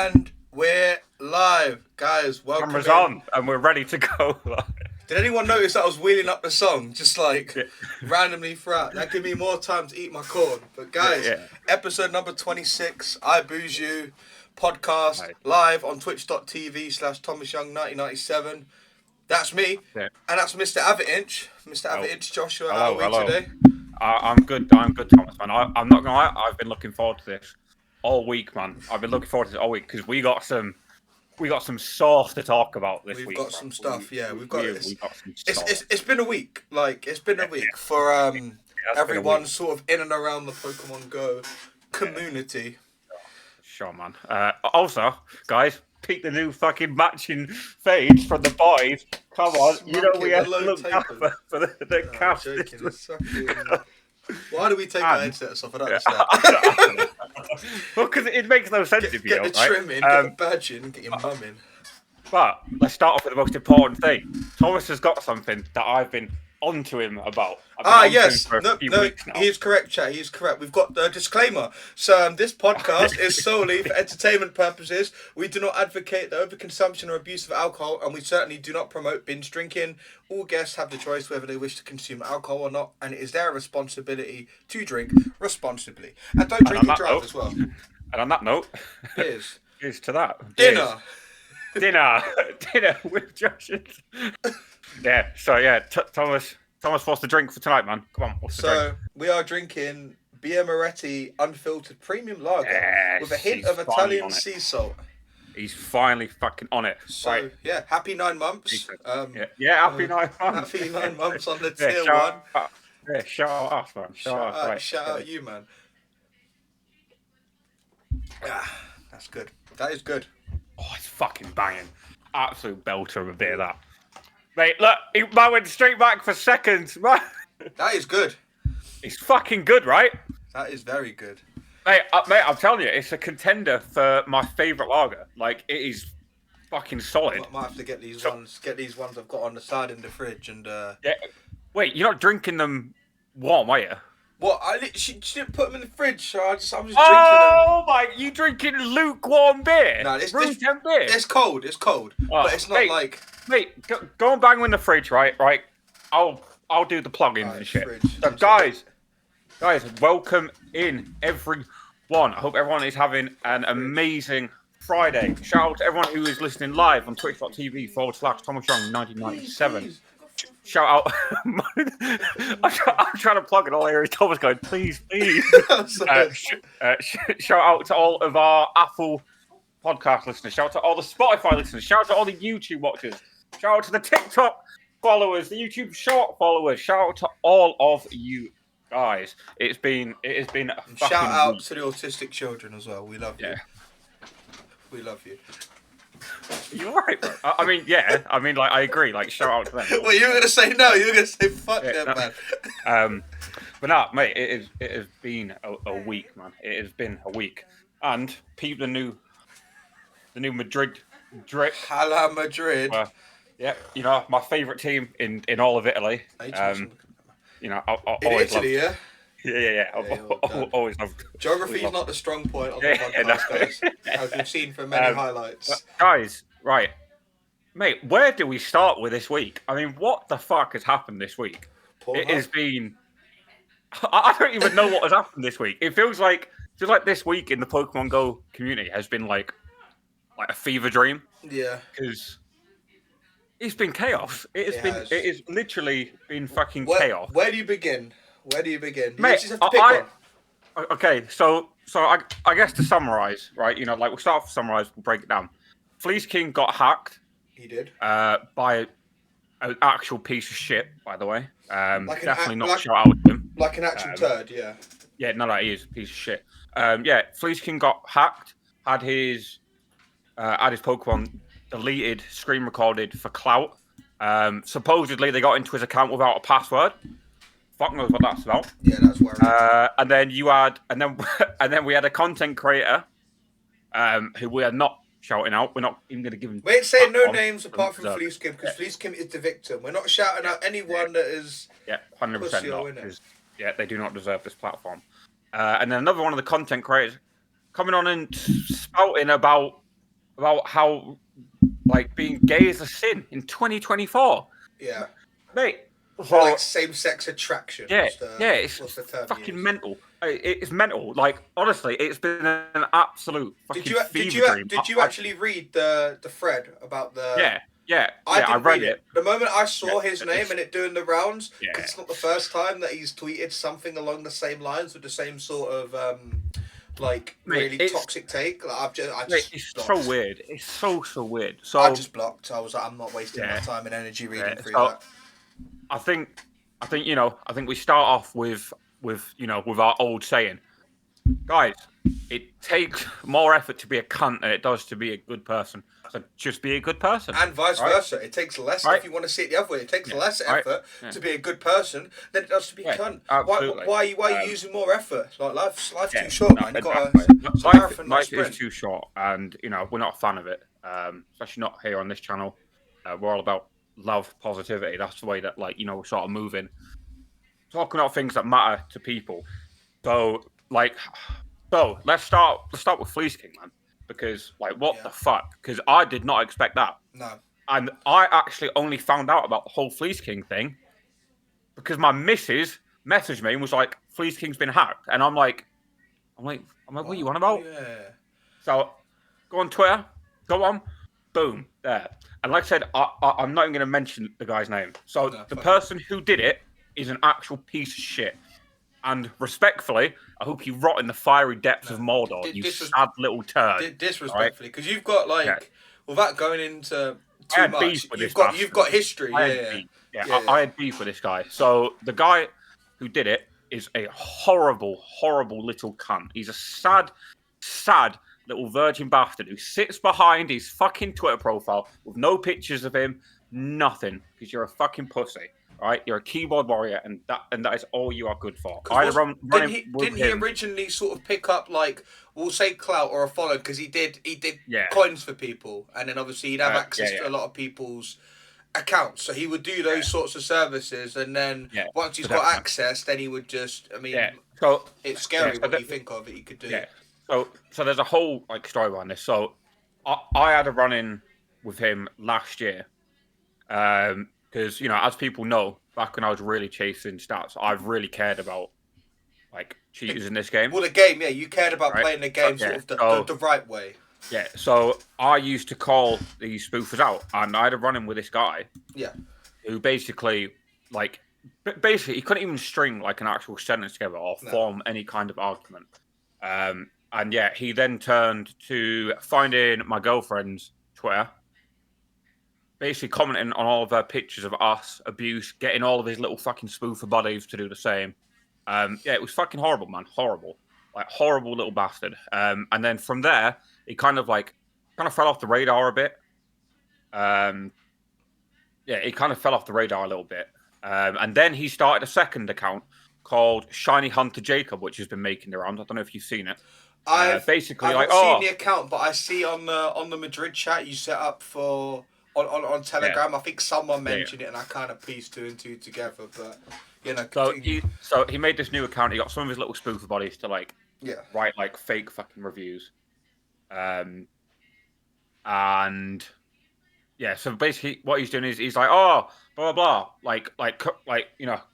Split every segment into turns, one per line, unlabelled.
And we're live, guys. Welcome
Cameras
in.
on, and we're ready to go.
Did anyone notice that I was wheeling up the song just like
Yeah.
randomly throughout? That gave me more time to eat my corn. But guys,
Yeah.
episode number 26, I Boozy podcast
Right.
live on twitch.tv/ThomasYoung1997. That's me,
Yeah.
and that's MrAvalanche. Mr. Joshua, how are we
Hello.
today?
I'm good, Thomas, man. I'm not gonna lie, I've been looking forward to this all week, man. I've been looking forward to this all week because we got some sauce to talk about this
We've
week.
got some stuff, yeah. We've got
some sauce.
it's been a week. Like it's been a week for everyone sort of in and around the Pokemon Go community.
Sure, man. Also, guys, pick the new fucking matching fades from the boys. Come on, you know we have to look out for the cast.
Why do we take our headsets off? I don't understand.
Well, because it makes no sense if you
get
don't,
the
right?
trim in, get the badge in, get your mum in.
But let's start off with the most important thing. Thomas has got something that I've been onto him about.
Yes. No, he's correct, chat. He's correct. We've got the disclaimer. So this podcast is solely for entertainment purposes. We do not advocate the overconsumption or abuse of alcohol, and we certainly do not promote binge drinking. All guests have the choice whether they wish to consume alcohol or not, and it is their responsibility to drink responsibly. And don't drink and drive as well.
And on that note,
here's
to that.
Dinner
with Josh. Yeah. So yeah, Thomas, what's the drink for tonight, man? Come on. What's the drink?
We are drinking Bia Moretti unfiltered premium lager with a hint of Italian sea salt.
He's finally fucking on it.
So
right.
Yeah, happy 9 months.
Happy 9 months.
Happy 9 months on the tier 1.
Shout out us, man.
Shout out you, man. That's good. That is good.
Oh, it's fucking banging. Absolute belter of a beer, that. Mate, look, man went straight back for seconds. Man.
That is good.
It's fucking good, right?
That is very good.
Mate, I'm telling you, it's a contender for my favourite lager. Like, it is fucking solid.
I might have to get these ones. Get these ones I've got on the side in the fridge and.
Yeah. Wait, you're not drinking them warm, are you?
What? She didn't put them in the fridge, so I'm just drinking them.
Oh my! You drinking lukewarm beer?
No, it's
room temp beer.
It's cold. It's cold, but it's not like.
Mate, go and bang them in the fridge, right? Right. I'll do the plugins and shit. So guys, welcome in everyone. I hope everyone is having an amazing Friday. Shout out to everyone who is listening live on twitch.tv/ThomasYoung1997. Shout out. I'm trying to plug it all here. Thomas going, please. Shout out to all of our Apple podcast listeners. Shout out to all the Spotify listeners. Shout out to all the YouTube watchers. Shout out to the TikTok followers, the YouTube short followers. Shout out to all of you guys. It has been a fucking
shout out
week.
to the autistic children as well. We love you. We love you.
You're right, bro. I mean, like, I agree. Like, shout out to them.
Well, you were gonna say no. You were gonna say fuck them, man.
But no, mate, it has been a week, man. It has been a week, and people the new Madrid drip.
Hala Madrid.
Yeah, you know, my favourite team in all of Italy. You know, I always
Italy,
loved. Yeah. I've always loved.
Geography is not the strong point of the podcast, guys, as we've seen from many highlights.
Guys, right, mate, where do we start with this week? I mean, what the fuck has happened this week? It has been. I don't even know what has happened this week. It feels like this week in the Pokemon Go community has been like a fever dream.
Yeah.
Because it's been chaos. It has literally been fucking chaos.
Where do you begin? Mate,
you just have to pick one. Okay, so I guess to summarise, right? You know, like we'll start off with summarise, we'll break it down. FLEECEKING got hacked.
He did.
By an actual piece of shit, by the way. Definitely not shout out to him.
Like an actual turd, yeah.
Yeah, no, he is a piece of shit. FLEECEKING got hacked. Had his Pokemon deleted, screen recorded for clout. Supposedly they got into his account without a password. Fuck knows what that's about.
Yeah, that's worrying.
And then we had a content creator, who we are not shouting out. We're not even going to give him.
We ain't saying no names apart from FLEECEKING because FLEECEKING is the victim. We're not shouting out anyone that is.
Yeah, 100% not. Yeah, they do not deserve this platform. And then another one of the content creators coming on and spouting about about how like being gay is a sin in 2024.
Yeah,
mate.
So, like same-sex attraction.
Yeah, it's
the term
fucking mental. It's mental. Like honestly, it's been an absolute fucking fever dream.
Did you actually read the thread about the?
Yeah.
I
read it.
The moment I saw his name and it doing the rounds,
because
it's not the first time that he's tweeted something along the same lines with the same sort of really toxic take. Like,
it's so weird. It's so weird. So
I just blocked. I was like, I'm not wasting my time and energy reading through that.
I think we start off with our old saying, guys. It takes more effort to be a cunt than it does to be a good person. So just be a good person.
And vice versa. It takes less, if you want to see it the other way, it takes less effort to be a good person than it does to be a cunt.
Absolutely.
Why are you using more effort? Like, life's too short, man. You got
life is too short, and, we're not a fan of it, especially not here on this channel. We're all about love, positivity. That's the way that, we're sort of moving. Talking about things that matter to people. So let's start with FLEECEKING, man. Because what the fuck? Because I did not expect that.
No.
And I actually only found out about the whole FLEECEKING thing because my missus messaged me and was like, FLEECEKING's been hacked. And I'm like, what are you on about?
Yeah.
So go on Twitter, go on, boom, there. And like I said, I'm not even going to mention the guy's name. So the person who did it is an actual piece of shit. And respectfully, I hope you rot in the fiery depths of Mordor, you sad little turd.
Disrespectfully, because you've got without going into too much, you've got history.
I had beef with this guy. So the guy who did it is a horrible, horrible little cunt. He's a sad little virgin bastard who sits behind his fucking Twitter profile with no pictures of him, nothing, because you're a fucking pussy. Right, you're a keyboard warrior, and that is all you are good for.
Didn't he originally sort of pick up we'll say clout or a follow because he did coins for people, and then obviously he'd have access to a lot of people's accounts, so he would do those sorts of services, and then once he's got access, then he would just. So it's scary what you think of it. He could do.
Yeah. So there's a whole story behind this. So I had a run-in with him last year. Because, as people know, back when I was really chasing stats, I've really cared about, cheaters in this game.
Well, the game, you cared about playing the game sort of the right way.
Yeah, so I used to call these spoofers out, and I had a run-in with this guy.
Yeah.
Who basically, he couldn't even string, an actual sentence together or form any kind of argument. And, he then turned to finding my girlfriend's Twitter, basically commenting on all of her pictures of us, abuse, getting all of his little fucking spoofer buddies to do the same. It was fucking horrible, man. Horrible. Horrible little bastard. And then from there, he kind of fell off the radar a bit. He kind of fell off the radar a little bit. And then he started a second account called Shiny Hunter Jacob, which has been making the rounds. I don't know if you've seen it.
I've not seen the account, but I see on the Madrid chat you set up for... On Telegram, I think someone mentioned it, and I kind of pieced two and two together. But
so he made this new account. He got some of his little spoofer buddies to write fake fucking reviews, and so basically what he's doing is he's blah blah blah,
What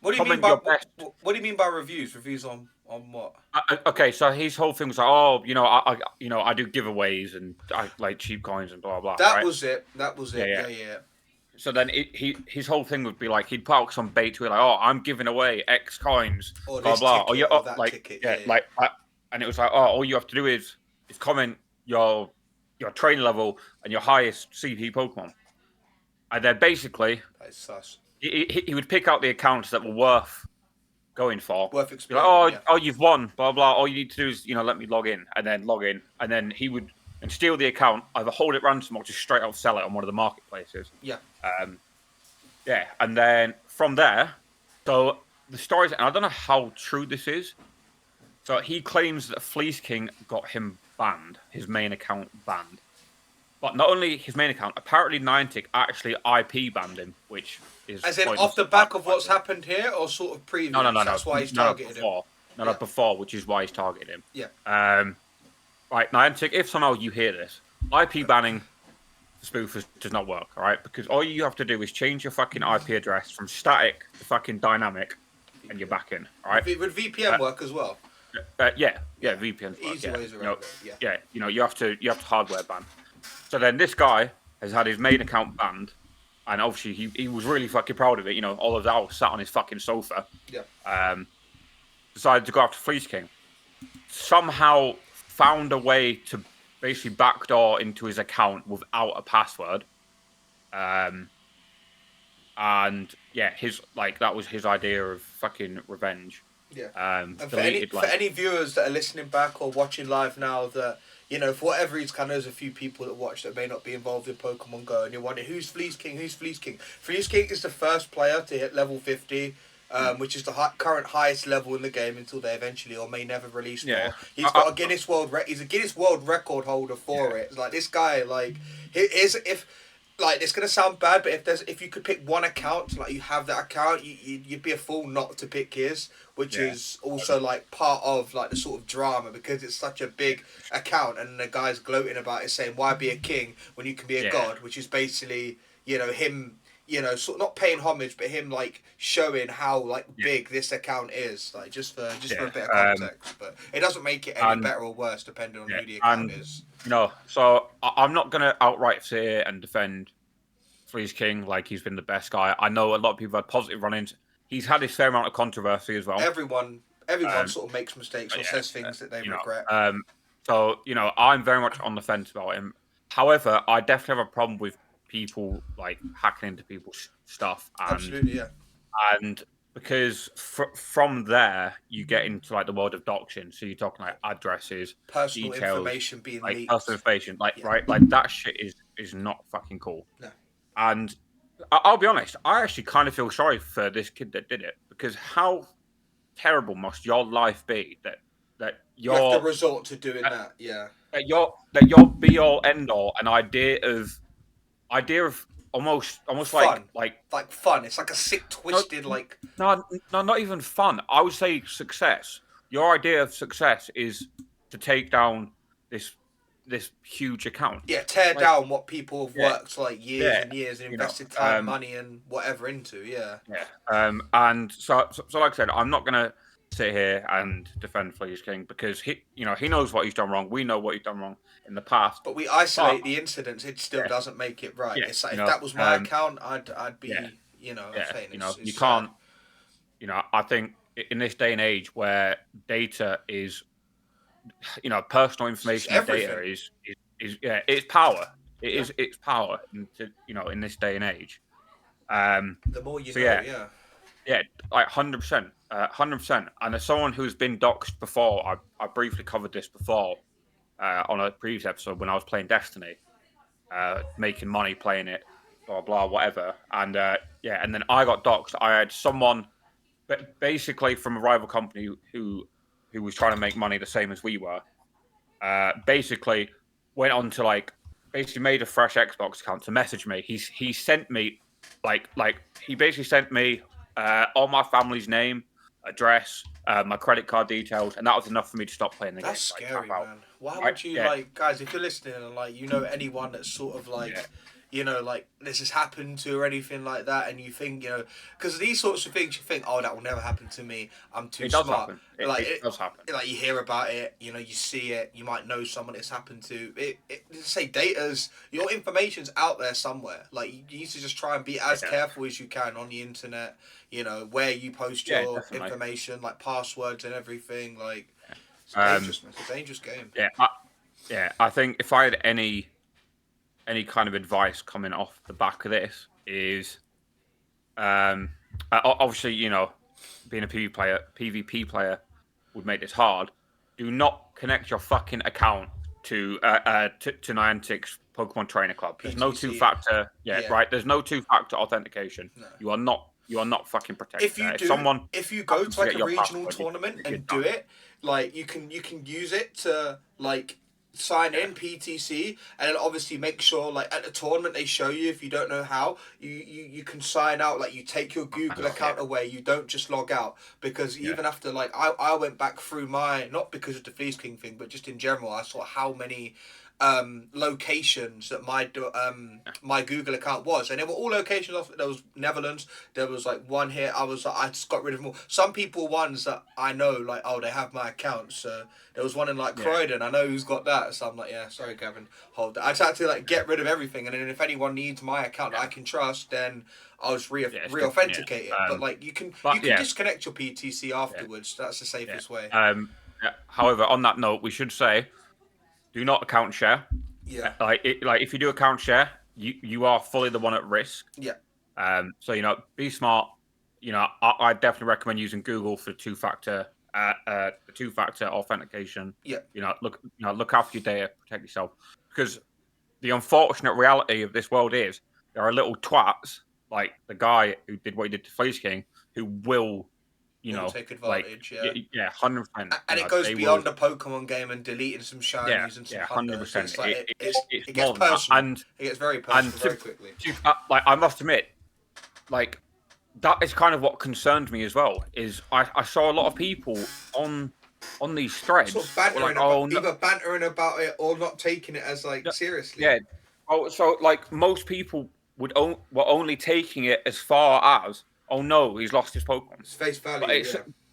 do you mean by what do you mean by reviews? Reviews on what?
Okay, so his whole thing was I do giveaways and I like cheap coins and blah blah.
That was it. Yeah.
So then his whole thing would be he'd put out some bait to it I'm giving away X coins, blah blah. And it was all you have to do is comment your training level and your highest CP Pokemon, and then basically
that's sus.
He would pick out the accounts that were worth going for.
Worth exploring.
You've won, blah blah. All you need to do is let me log in, and then he would steal the account, either hold it ransom or just straight out sell it on one of the marketplaces.
Yeah.
And then from there, so the stories, and I don't know how true this is. So he claims that FLEECEKING got him banned, his main account banned. But not only his main account, apparently Niantic actually IP banned him, which is...
As in off the back of what's happened here, or sort of previous?
No.
That's why he's targeted him.
Before, which is why he's targeted him.
Yeah.
Right, Niantic, if somehow you hear this, IP banning spoofers does not work, all right? Because all you have to do is change your fucking IP address from static to fucking dynamic, and you're back in, all right?
Would VPN work as well?
Yeah, VPNs work.
Easy ways around it.
Yeah, you have to hardware ban. So then this guy has had his main account banned, and obviously he was really fucking proud of it. All of that was sat on his fucking sofa.
Yeah.
Decided to go after FLEECEKING. Somehow found a way to basically backdoor into his account without a password. And yeah, that was his idea of fucking revenge.
Yeah.
And
for any viewers that are listening back or watching live now that, for whatever reason, kind of there's a few people that watch that may not be involved in Pokemon Go, and you're wondering, who's FLEECEKING? Who's FLEECEKING? FLEECEKING is the first player to hit level 50, which is the current highest level in the game until they eventually or may never release more. He's got a Guinness World he's a Guinness World Record holder for it. Like, this guy, it's gonna sound bad, but if you could pick one account, like you have that account, you'd be a fool not to pick his, which is also like part of like the sort of drama, because it's such a big account, and the guy's gloating about it, saying why be a king when you can be a god, which is basically him, sort of not paying homage, but him like showing how like big this account is, like just for a bit of context, but it doesn't make it any better or worse depending on who the account is.
So I'm not gonna outright say and defend FLEECEKING like he's been the best guy. I know a lot of people had positive run-ins. He's had his fair amount of controversy as well.
Everyone sort of makes mistakes or says things that they regret.
So I'm very much on the fence about him. However, I definitely have a problem with people like hacking into people's stuff.
Absolutely, yeah.
And because from there you get into like the world of doxing. So you're talking like addresses,
personal
details,
information being
like
leaked.
personal information, right? Like that shit is not fucking cool.
No.
And I'll be honest, I actually kind of feel sorry for this kid that did it, because how terrible must your life be that you
have to resort to doing that? Yeah.
That your be all end all an idea of almost
fun.
like
fun. It's like a sick, twisted
no, not even fun. I would say success. Your idea of success is to take down this huge account.
Yeah, tear down what people have worked years and years and invested time, money, and whatever into. Yeah.
Yeah. And so like I said, I'm not gonna sit here and defend FLEECEKING, because he knows what he's done wrong. We know what he's done wrong in the past.
But we isolate the incidents. It still doesn't make it right. It's like, if that was my account, I'd be saying
you can't. I think in this day and age where data is, personal information and data is it's power. It's power in this day and age.
The more you know,
yeah, like 100%, 100%. And as someone who's been doxed before, I briefly covered this before on a previous episode when I was playing Destiny, making money playing it, blah blah whatever. And and then I got doxed. I had someone, basically from a rival company who was trying to make money the same as we were. Basically went on to basically made a fresh Xbox account to message me. He sent me he basically sent me all my family's name, address, my credit card details, and that was enough for me to stop playing the game.
That's scary, man. Why would you guys, if you're listening and anyone that's sort of this has happened to or anything like that, and you think, because these sorts of things, you think, oh, that will never happen to me, I'm too smart.
Happen. It does happen.
Like, you hear about it, you see it, you might know someone it's happened to. Your information's out there somewhere. Like, you need to just try and be as careful as you can on the internet, where you post your information, like passwords and everything. Like, it's dangerous, man. It's a dangerous game.
I think if I had any kind of advice coming off the back of this is, obviously, being a PvP player would make this hard. Do not connect your fucking account to Niantic's Pokemon Trainer Club. There's no two-factor. Right. There's no two-factor authentication. No. You are not fucking protected.
If you go to a regional tournament and do it, you can use it to sign in PTC, and then obviously make sure at the tournament they show you, if you don't know how, you can sign out, you take your Google account away, you don't just log out, because even after I went back through my, not because of the FLEECEKING thing, but just in general, I saw how many locations that my Google account was, and they were all locations off. There was Netherlands. There was like one here. I just got rid of them all. Some people were ones that I know, like, oh, they have my account. So there was one in like Croydon. I know who's got that. So I'm like, yeah, sorry, Kevin, hold that. I just had to like get rid of everything, and then if anyone needs my account that I can trust, then I'll just re-authenticate it. But like you can disconnect your PTC afterwards. That's the safest way.
However, on that note, we should say, do not account share.
Yeah.
Like if you do account share, you are fully the one at risk.
Yeah.
So be smart. I definitely recommend using Google for two-factor authentication.
Yeah.
Look after your data, protect yourself, because the unfortunate reality of this world is there are little twats like the guy who did what he did to FLEECEKING who will
take advantage,
100%.
And it goes beyond the Pokemon game and deleting some shinies and some
100%.
It's like it
gets
personal, and it gets very personal very quickly.
I must admit, like, that is kind of what concerned me as well. Is I saw a lot of people on these threads
sort of bantering either bantering about it or not taking it as like seriously.
Yeah. Oh, so like most people were only taking it as far as, oh no, he's lost his Pokemon.
It's face value,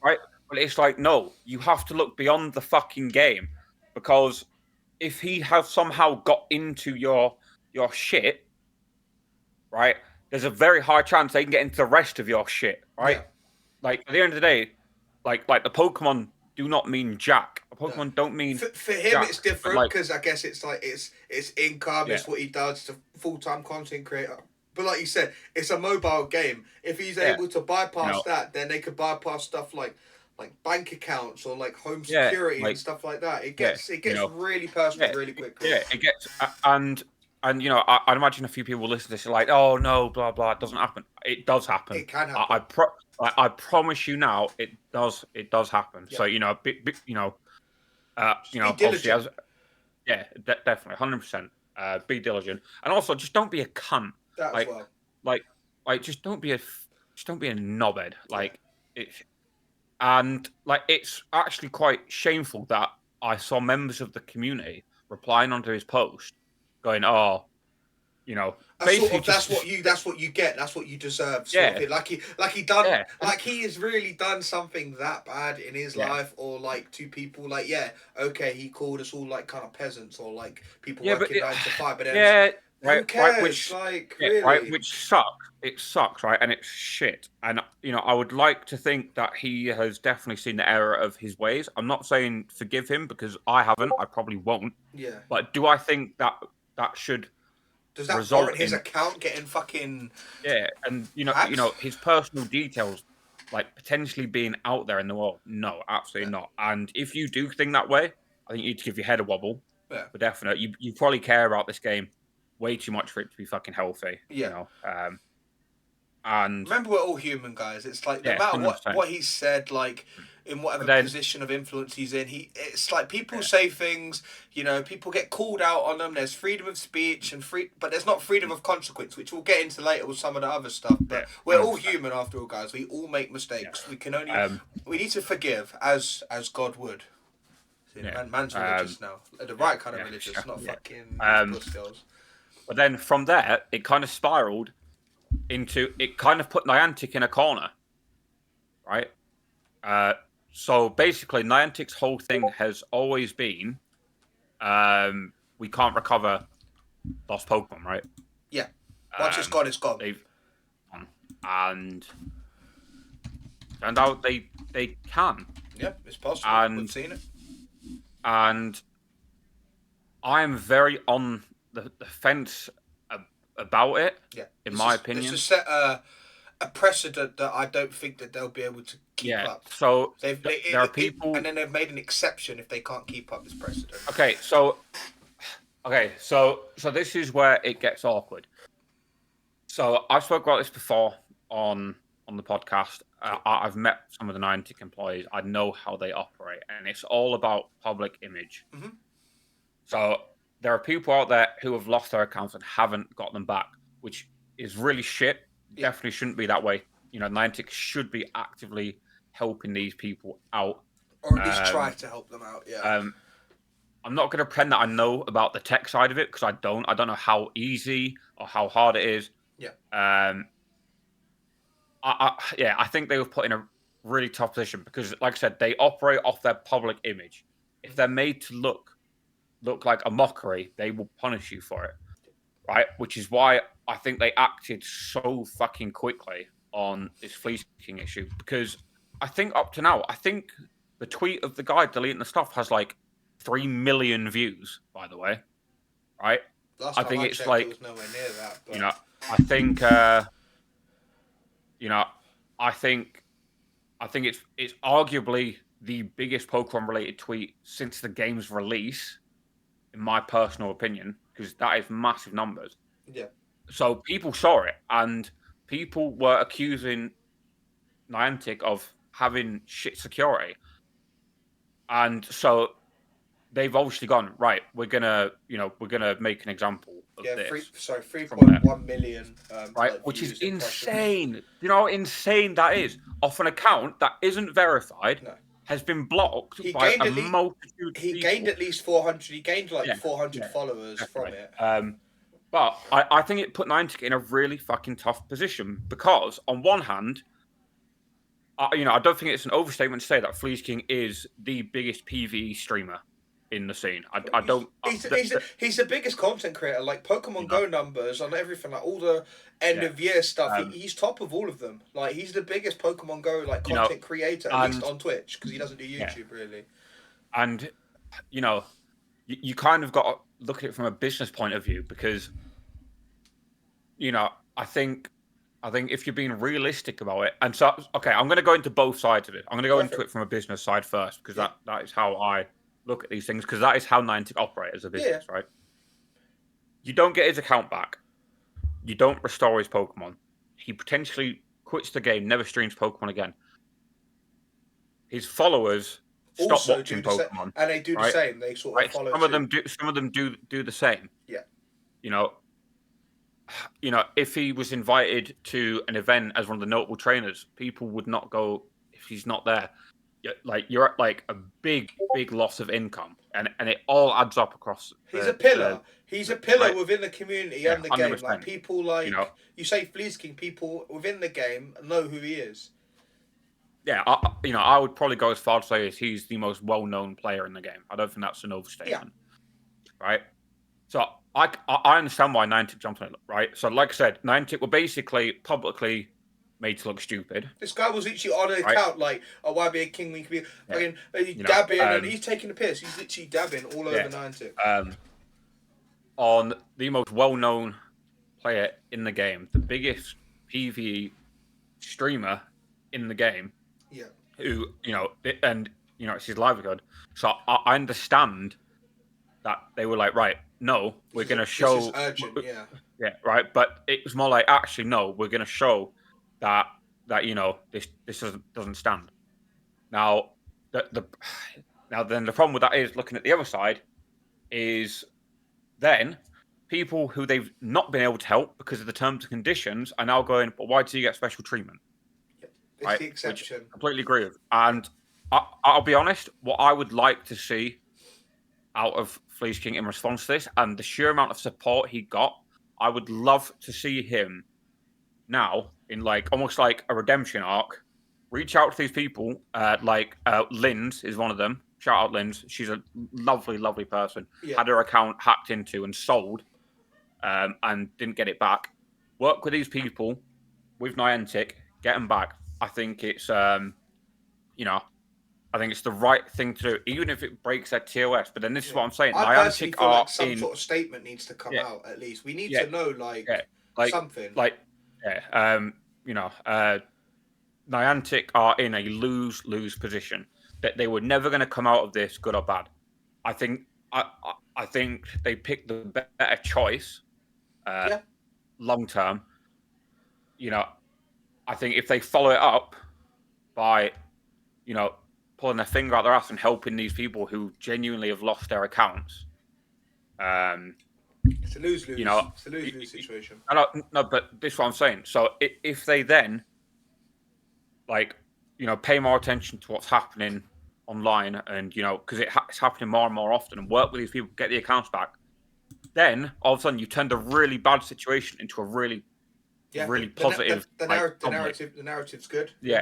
right? But it's like, no, you have to look beyond the fucking game, because if he has somehow got into your shit, right, there's a very high chance they can get into the rest of your shit, right?
Yeah.
Like at the end of the day, like the Pokemon do not mean jack. The Pokemon don't mean
for him.
jack.
It's different because I guess it's like it's income. It's what he does. It's a full-time content creator. But like you said, it's a mobile game. If he's able to bypass that, then they could bypass stuff like bank accounts or like home security and stuff like that. It gets really personal really quickly.
Yeah, it gets and I'd imagine a few people listen to this are like, oh no, blah blah, it doesn't happen. It does happen.
It can happen.
I promise you now, it does happen. So obviously, definitely, 100%. Be diligent, and also just don't be a cunt.
That as well.
Just don't be a knobhead. Like and like it's actually quite shameful that I saw members of the community replying onto his post, going, "Oh,
basically that's what you get. That's what you deserve. Sort of thing. Like he has really done something that bad in his life, or like to people. Like okay, he called us all like kind of peasants or like people working 9 to 5. But then who cares?
Which sucks. It sucks, right? And it's shit. And I would like to think that he has definitely seen the error of his ways. I'm not saying forgive him, because I haven't. I probably won't.
Yeah.
But do I think that should?
Does that warrant his account getting fucking?
Yeah, and his personal details, like potentially being out there in the world. No, absolutely not. And if you do think that way, I think you need to give your head a wobble.
Yeah.
For definite, you probably care about this game way too much for it to be fucking healthy.
Yeah.
And
remember, we're all human, guys. It's like no matter what he said, like in whatever position of influence he's in, it's like people say things, people get called out on them. There's freedom of speech but there's not freedom of consequence, which we'll get into later with some of the other stuff. But we're all human after all, guys. We all make mistakes. We can only we need to forgive as God would. Man's religious now, the right kind of religious, not fucking girls.
But then from there, it kind of spiraled into, it kind of put Niantic in a corner, right? So basically, Niantic's whole thing has always been, we can't recover lost Pokemon, right?
Yeah. Once it's gone, it's gone.
And turned out they can.
Yeah, it's possible. We've seen it.
And I'm very on the fence about it.
Yeah,
in my opinion,
it's set a precedent that I don't think that they'll be able to keep up.
So
there are people, and then they've made an exception if they can't keep up this precedent.
Okay, so this is where it gets awkward. So I've spoke about this before on the podcast. I've met some of the Niantic employees. I know how they operate, and it's all about public image.
Mm-hmm.
So there are people out there who have lost their accounts and haven't got them back, which is really shit. Yeah. Definitely shouldn't be that way. Niantic should be actively helping these people out.
Or at least try to help them out, yeah.
I'm not going to pretend that I know about the tech side of it because I don't. I don't know how easy or how hard it is.
Yeah.
I think they were put in a really tough position because, like I said, they operate off their public image. If they're made to look like a mockery, they will punish you for it, right? Which is why I think they acted so fucking quickly on this FLEECEKING issue because I think up to now, I think the tweet of the guy deleting the stuff has like 3 million views, by the way, right?
Last
I
time
think
I
it's
checked,
like,
it was nowhere near that. But...
you know, I think, you know, I think it's arguably the biggest Pokemon related tweet since the game's release, in my personal opinion, because that is massive numbers.
Yeah.
So people saw it, and people were accusing Niantic of having shit security, and so they've obviously gone right. We're gonna make an example of this.
3.1 million.
Right, which is insane. You know how insane that is? Off an account that isn't verified, has been blocked by a multitude.
He gained at least 400. He gained like 400 followers
definitely.
from it.
But I think it put Niantic in a really fucking tough position because, on one hand, I don't think it's an overstatement to say that FLEECEKING is the biggest PvE streamer in the scene.
He's the biggest content creator. Like Pokemon Go numbers on everything, like all the end of year stuff. He's top of all of them. Like he's the biggest Pokemon Go content creator, at least on Twitch, because he doesn't do YouTube really.
And you kind of got to look at it from a business point of view because I think if you're being realistic about it, and so okay, I'm going to go into both sides of it. I'm going to go into it from a business side first because that is how I look at these things, because that is how Niantic operate as a business, right? You don't get his account back. You don't restore his Pokemon. He potentially quits the game, never streams Pokemon again. His followers stop
also
watching Pokemon,
and they do the same. They sort of follow.
Some of them do the same.
Yeah.
If he was invited to an event as one of the notable trainers, people would not go if he's not there. You're at like a big loss of income, and it all adds up across.
He's a pillar. He's a pillar within the community and the 100%. Game. Like people you say FLEECEKING, people within the game know who he is.
Yeah, I would probably go as far to say he's the most well-known player in the game. I don't think that's an overstatement. Yeah. Right? So I understand why Niantic jumped on it, right? So like I said, Niantic were basically publicly made to look stupid.
This guy was literally on an account like, why be a king? We can be fucking dabbing, and he's taking the piss. He's literally dabbing all over Niantic.
On the most well-known player in the game, the biggest PvE streamer in the game.
Yeah.
Who it's his livelihood. So I understand that they were like, right, no, we're going to show.
This is urgent,
yeah, right. But it was more like, actually, no, we're going to show that this doesn't stand. Now, the problem with that is looking at the other side is then people who they've not been able to help because of the terms and conditions are now going, but why do you get special treatment?
It's the exception.
Which I completely agree with. And I'll be honest, what I would like to see out of FLEECEKING in response to this, and the sheer amount of support he got, I would love to see him now in almost like a redemption arc, reach out to these people, Linz is one of them. Shout out Linz. She's a lovely, lovely person. Yeah. Had her account hacked into and sold, and didn't get it back. Work with these people, with Niantic, get them back. I think it's, I think it's the right thing to do, even if it breaks their TOS. But then this is what I'm saying.
I personally feel like some sort of statement needs to come out, at least. We need to know, something.
Niantic are in a lose-lose position. That they were never going to come out of this good or bad. I think they picked the better choice long term. I think if they follow it up by, pulling their finger out their ass and helping these people who genuinely have lost their accounts,
it's a lose-lose. It's a lose-lose situation.
No, but this is what I'm saying. So if they then, pay more attention to what's happening online, and because it's happening more and more often, and work with these people, get the accounts back, then all of a sudden you turned a really bad situation into a really, really positive
the narrative's good.
Yeah,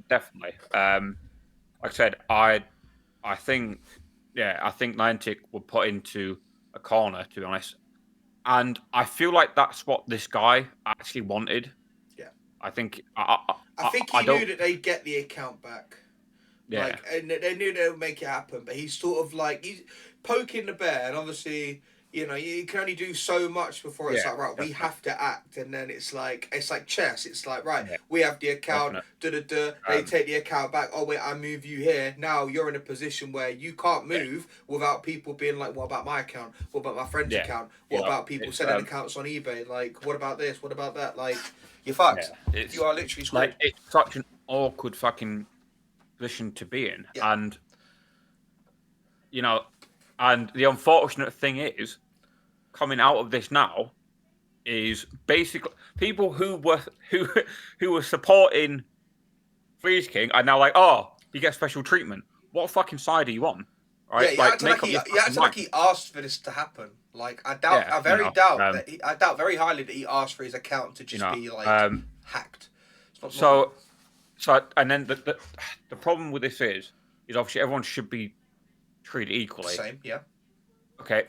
definitely. Like I said, I think Niantic were put into a corner, to be honest, and I feel like that's what this guy actually wanted.
Yeah,
I think
I think he knew that they'd get the account back.
Yeah.
Like, and they knew they would make it happen, but he's sort of like he's poking the bear, and obviously, you can only do so much before it's like, right,
definitely.
we have to act, and then it's like chess. It's like, right,
Yeah,
we have the account,
definitely.
they take the account back. Oh wait, I move you here. Now you're in a position where you can't move without people being like, what about my account? What about my friend's account? What about people selling accounts on eBay? Like, what about this? What about that? Like, you're fucked. You are literally screwed.
Like, it's such an awkward fucking position to be in, and and the unfortunate thing is, coming out of this now, is basically people who were supporting FLEECEKING are now like, oh, he gets special treatment. What fucking side are you on? Right?
Yeah, you acted like he asked for this to happen. Like, I doubt very highly that he asked for his account to just be like hacked.
So and then the problem with this is obviously everyone should be treated equally.
Same, yeah.
Okay.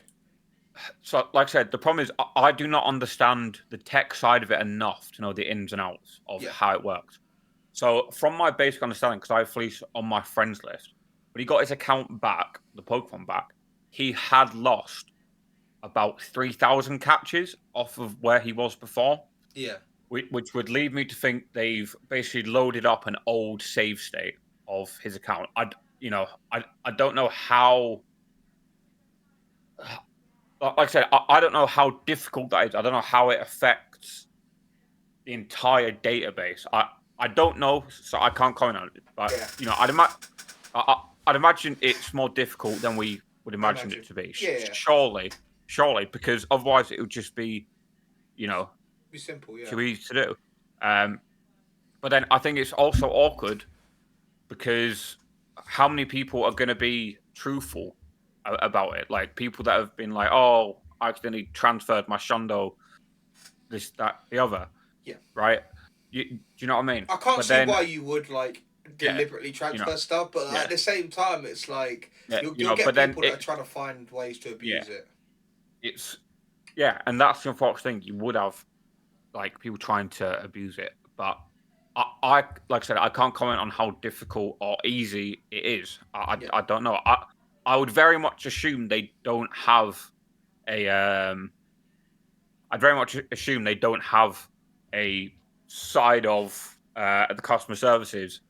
So, like I said, the problem is I do not understand the tech side of it enough to know the ins and outs of how it works. So, from my basic understanding, because I have Fleece on my friends list, when he got his account back, the Pokemon back, he had lost about 3,000 catches off of where he was before.
Yeah.
Which would lead me to think they've basically loaded up an old save state of his account. I don't know how. Like I said, I don't know how difficult that is. I don't know how it affects the entire database. I don't know, so I can't comment on it. But I'd imagine it's more difficult than we would imagine it to be. Surely, because otherwise it would just be,
be simple,
too easy to do. But then I think it's also awkward because how many people are going to be truthful about it? Like, people that have been like, oh, I accidentally transferred my Shundo, this, that, the other.
Yeah.
Right? Do you know what I mean?
I can't see why you would like deliberately transfer stuff, but at the same time, it's like you'll get people that are trying to find ways to abuse it.
It's and that's the unfortunate thing. You would have like people trying to abuse it, but I like I said, I can't comment on how difficult or easy it is. I don't know. I would very much assume they don't have a I'd very much assume they don't have a side of the customer services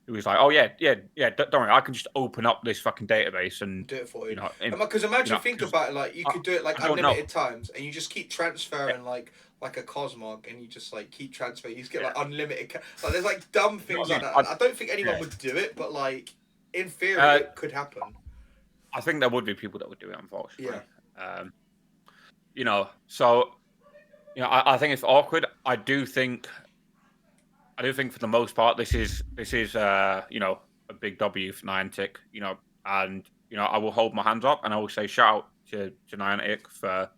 who is like, oh yeah, don't worry, I can just open up this fucking database and
do it for you. Because imagine, think about it, like you could do it like unlimited times, and you just keep transferring like a Cosmog, and you just like keep transferring. You just get like unlimited. Like there's like dumb things like that. I don't think anyone would do it, but like in theory, it could happen.
I think there would be people that would do it, unfortunately. So I think it's awkward. I do think for the most part this is a big W for Niantic, and I will hold my hands up and I will say shout out to Niantic for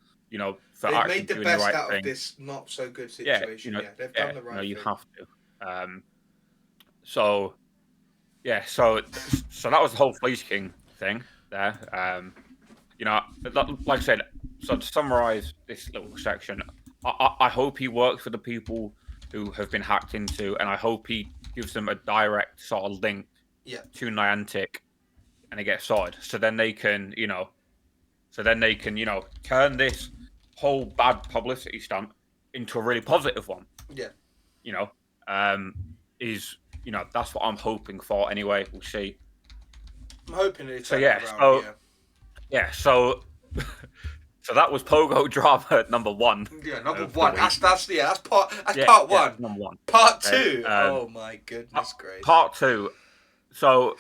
for
they've
actually
made the
doing
best
the right
out
thing.
of this not so good situation. They've done the right thing.
You have to. So that was the whole FLEECEKING thing there. Like I said, so to summarize this little section, I hope he works for the people who have been hacked into, and I hope he gives them a direct sort of link to Niantic, and it gets sorted. So then they can, turn this whole bad publicity stunt into a really positive one.
Yeah.
That's what I'm hoping for. Anyway, we'll see.
I'm hoping it's
so that was Pogo drama number 1.
Yeah, number 1. That's part 1.
Number 1.
Part 2. Oh my goodness gracious.
Part 2. So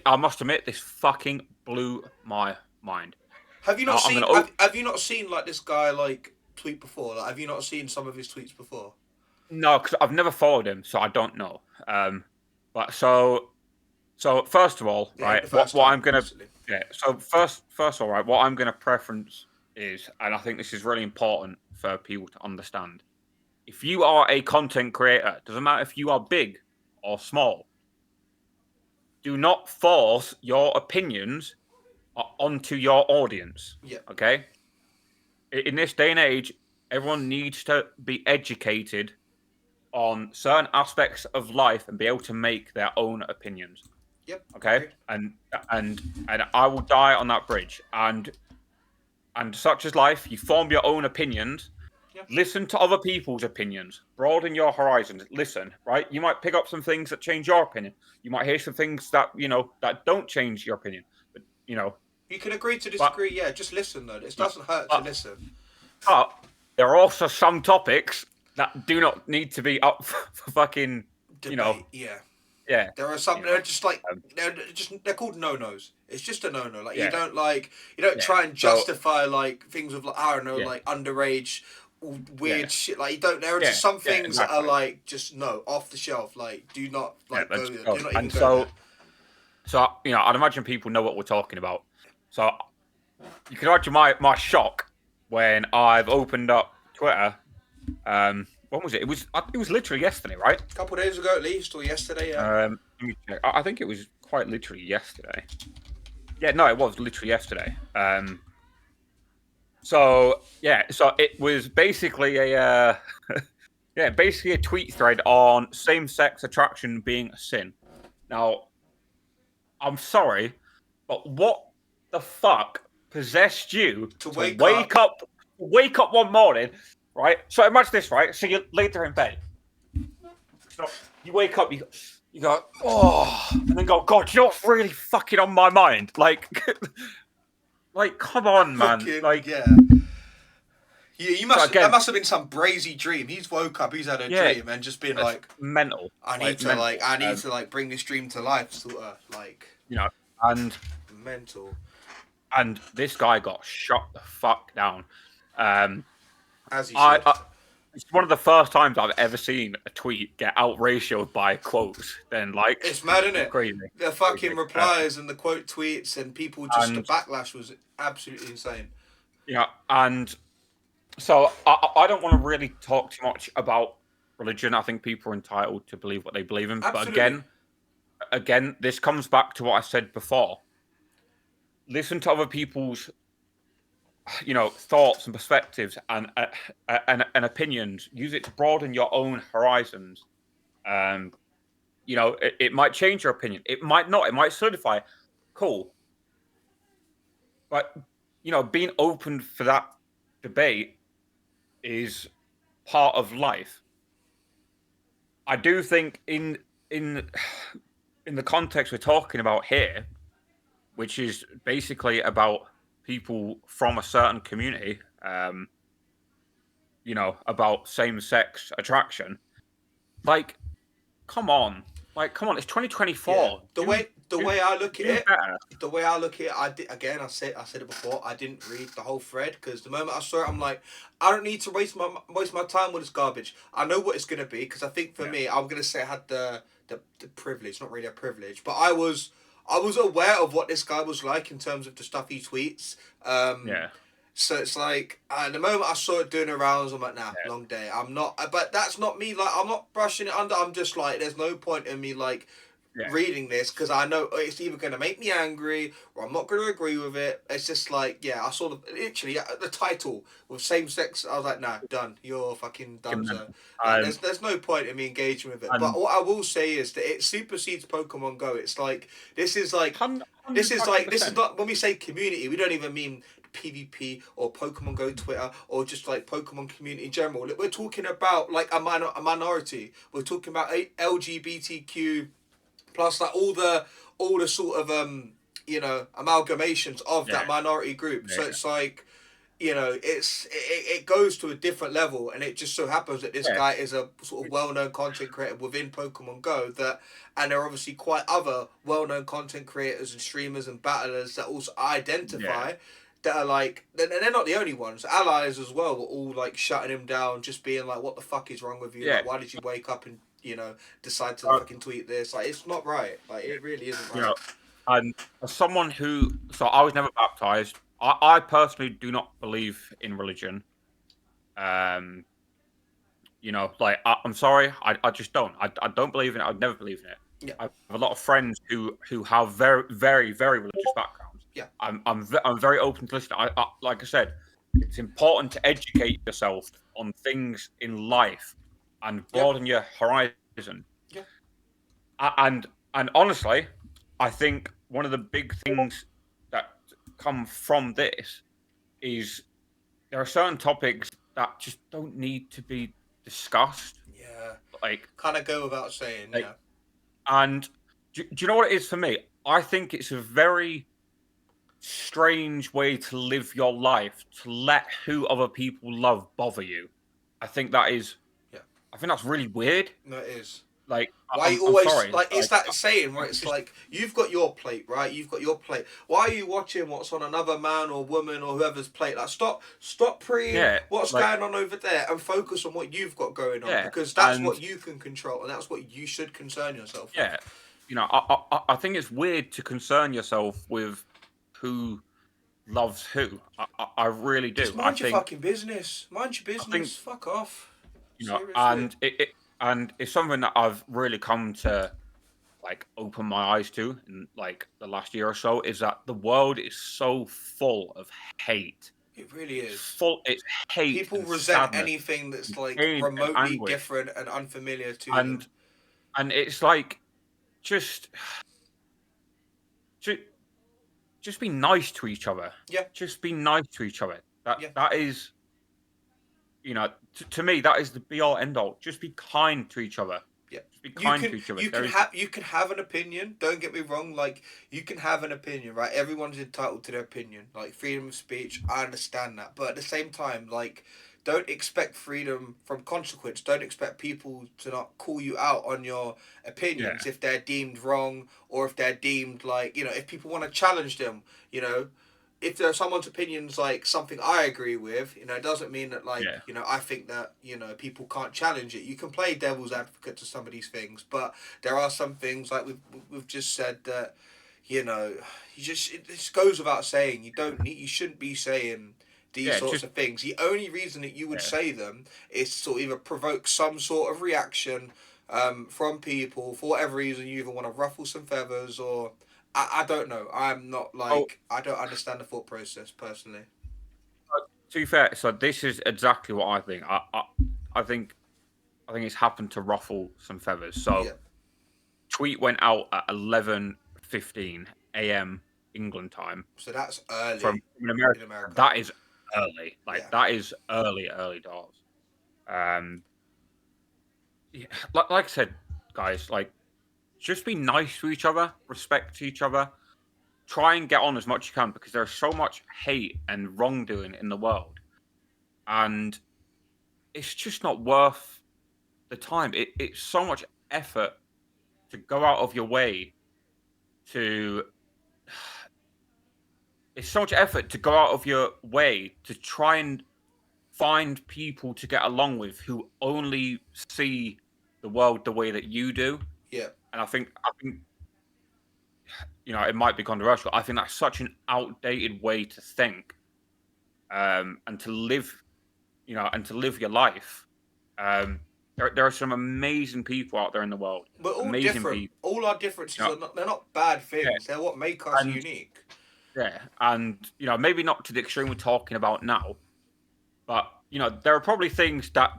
I must admit, this fucking blew my mind.
Have you not seen? Have you not seen like this guy like tweet before? Like, have you not seen some of his tweets before?
No, because I've never followed him, so I don't know. But so So first of all, right, what I'm gonna So first of all, right, what I'm gonna preference is, and I think this is really important for people to understand. If you are a content creator, doesn't matter if you are big or small, do not force your opinions onto your audience.
Yeah.
Okay. In this day and age, everyone needs to be educated on certain aspects of life and be able to make their own opinions.
Yep.
Okay.
Great.
And I will die on that bridge. And such is life. You form your own opinions.
Yeah.
Listen to other people's opinions. Broaden your horizons. Listen, right? You might pick up some things that change your opinion. You might hear some things that that don't change your opinion. But
you can agree to disagree. Yeah, just listen though. It doesn't hurt to listen.
But there are also some topics that do not need to be up for fucking
debate. Yeah.
Yeah.
There are some they're just like they're called no-nos. It's just a no-no. Like you don't try and justify like things with like I don't know like underage weird shit. Like you don't. There are just some things that are like just no off the shelf. Like do not like go. Do not even go there.
So I'd imagine people know what we're talking about. So you can imagine my shock when I've opened up Twitter. When was it? It was literally yesterday, right?
A couple of days ago at least, or yesterday. Yeah.
Let me check. I think it was quite literally yesterday. Yeah, no, it was literally yesterday. So it was basically a basically a tweet thread on same-sex attraction being a sin. Now, I'm sorry, but what the fuck possessed you to wake up one morning, right? So imagine this, right? So you're later in bed. So you wake up, you go, oh, and then go, God, you're really fucking on my mind. Like, come on, man. Like,
yeah. You must. That must have been some brazy dream. He's woke up. He's had a dream and just been like
mental.
I need to bring this dream to life. Sort of like
and
mental.
And this guy got shot the fuck down.
As he should.
It's one of the first times I've ever seen a tweet get outratioed by quotes. Then
it's mad, isn't it?
Crazy.
The fucking replies and the quote tweets and people just the backlash was absolutely insane.
Yeah, and so I don't want to really talk too much about religion. I think people are entitled to believe what they believe in.
Absolutely.
But again, this comes back to what I said before. Listen to other people's thoughts and perspectives and opinions. Use it to broaden your own horizons. It might change your opinion. It might not. It might solidify. Cool. But being open for that debate is part of life. I do think in the context we're talking about here, which is basically about people from a certain community, about same-sex attraction. Like, come on, it's 2024.
Yeah. The way I look at it, I said it before. I didn't read the whole thread because the moment I saw it, I'm like, I don't need to waste my time with this garbage. I know what it's gonna be because I think for me, I'm gonna say I had the privilege, not really a privilege, but I was aware of what this guy was like in terms of the stuff he tweets. So it's like, the moment I saw it doing the rounds, I'm like, nah, long day. I'm not, but that's not me. Like, I'm not brushing it under. I'm just like, there's no point in me like reading this because I know it's either going to make me angry or I'm not going to agree with it. It's just like, I saw literally the title with same sex. I was like, nah, done. You're fucking done. There's no point in me engaging with it. But what I will say is that it supersedes Pokemon Go. It's like this is not when we say community, we don't even mean PvP or Pokemon Go Twitter or just like Pokemon community in general. We're talking about like a minority. We're talking about LGBTQ plus like all the sort of amalgamations of that minority group. So it's like it goes to a different level, and it just so happens that this guy is a sort of well-known content creator within Pokemon Go and there are obviously quite other well-known content creators and streamers and battlers that also identify that are like, they're not the only ones. Allies as well were all like shutting him down, just being like, what the fuck is wrong with you? Like, why did you wake up and decide to fucking tweet this. Like, it's not right. Like, it really isn't right.
And as someone so I was never baptized. I personally do not believe in religion. Like I'm sorry, I just don't. I don't believe in it. I'd never believe in it.
Yeah.
I have a lot of friends who have very very very religious backgrounds.
Yeah.
I'm very open to listening. Like I said, it's important to educate yourself on things in life and broaden your horizon.
Yeah.
And honestly, I think one of the big things that come from this is there are certain topics that just don't need to be discussed.
Yeah.
Like,
kind of go without saying.
like
Yeah.
and do you know what it is for me? I think it's a very strange way to live your life, to let who other people love bother you. I think that is.
Yeah.
I think that's really weird.
No, it is.
Like,
Why you
I'm
always
sorry.
like it's
Like,
that saying where it's like you've got your plate, right? You've got your plate. Why are you watching what's on another man or woman or whoever's plate? Like stop preying what's
like,
going on over there and focus on what you've got going on because that's what you can control and that's what you should concern yourself with.
I think it's weird to concern yourself with who loves who. I really do.
Just mind your fucking business. Mind your business. Fuck off. Seriously.
And it's something that I've really come to like open my eyes to in like the last year or so is that the world is so full of hate.
It really is.
It's hate.
People resent anything that's like remotely different and unfamiliar to them.
And it's like just be nice to each other.
Yeah.
Just be nice to each other. That is, to me, that is the be all end all. Just be kind to each other.
Yeah.
Just be kind to each other.
You can have an opinion. Don't get me wrong. Like you can have an opinion, right? Everyone's entitled to their opinion. Like freedom of speech. I understand that, but at the same time, like. Don't expect freedom from consequence. Don't expect people to not call you out on your opinions if they're deemed wrong or if they're deemed like, if people want to challenge them, if there's someone's opinions like something I agree with, it doesn't mean that like, I think that, people can't challenge it. You can play devil's advocate to some of these things, but there are some things like we've just said that, it just goes without saying. You shouldn't be saying these sorts of things. The only reason that you would say them is to either provoke some sort of reaction from people for whatever reason. You either want to ruffle some feathers or I don't know. I'm not like I don't understand the thought process personally.
To be fair, so this is exactly what I think. I think it's happened to ruffle some feathers. So tweet went out at 11:15 a.m. England time.
So that's early
from America. That is early. That is early doors. Like I said, guys, like just be nice to each other, respect each other, try and get on as much as you can because there's so much hate and wrongdoing in the world, and it's just not worth the time. It's so much effort to go out of your way to. It's so much effort to go out of your way to try and find people to get along with who only see the world the way that you do.
Yeah.
And I think it might be controversial. I think that's such an outdated way to think, and to live, and to live your life. There are some amazing people out there in the world.
We're all different. People. All our differences they're not bad things. Yeah. They're what make us unique.
Yeah, and maybe not to the extreme we're talking about now, but there are probably things that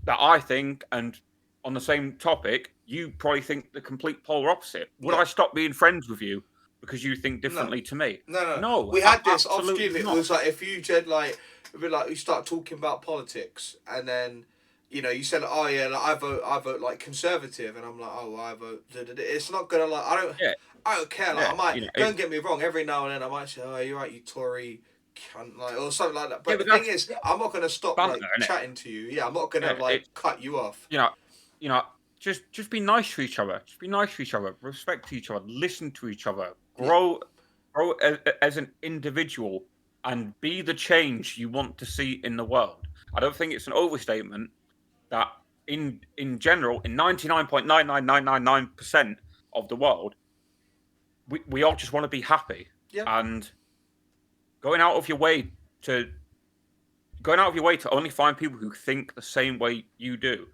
I think, and on the same topic, you probably think the complete polar opposite. Would I stop being friends with you because you think differently to me?
No. We had this off stream. It was like if you said like we start talking about politics, and then you said I vote like conservative, and I'm like I vote. It's not gonna like I don't care. Like I might don't get me wrong. Every now and then I might say, oh, you're right, you Tory. Like or something like that, but the thing is, I'm not going to stop like chatting to you. Yeah, I'm not going to cut you off.
Just be nice to each other. Just be nice to each other. Respect each other. Listen to each other. Grow as an individual and be the change you want to see in the world. I don't think it's an overstatement that in general, in 99.99999% of the world, we all just want to be happy.
Yeah.
And going out of your way to only find people who think the same way you do,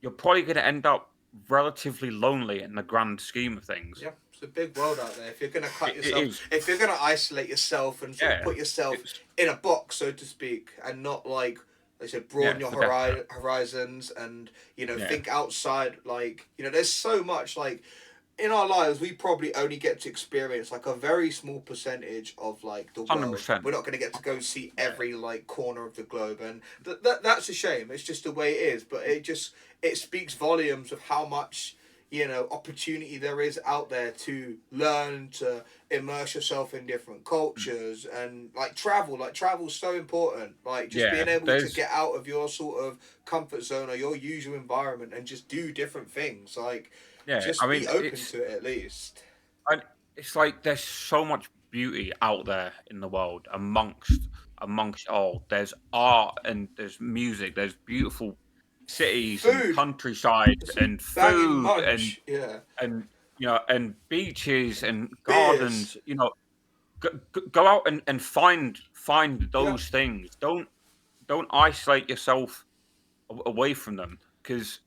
you're probably going to end up relatively lonely in the grand scheme of things.
Yeah, it's a big world out there. If you're gonna cut
It
yourself,
is.
if you're gonna isolate yourself and sort of put yourself
It's
in a box, so to speak, and not like they said, broaden your
for definite.
horizons and
Yeah.
think outside. Like there's so much like in our lives we probably only get to experience like a very small percentage of like the world.
100%.
We're not going to get to go see every like corner of the globe, and that's a shame. It's just the way it is, but it speaks volumes of how much opportunity there is out there to learn, to immerse yourself in different cultures, and like travel's so important, like just being able to get out of your sort of comfort zone or your usual environment and just do different things, like just be open to it at least.
And it's like there's so much beauty out there in the world amongst all. There's art and there's music, there's beautiful cities and
Food,
countryside and
banging
food
munch,
and and beaches and
beers.
gardens. Go out and find
Yeah.
those things. Don't isolate yourself away from them, because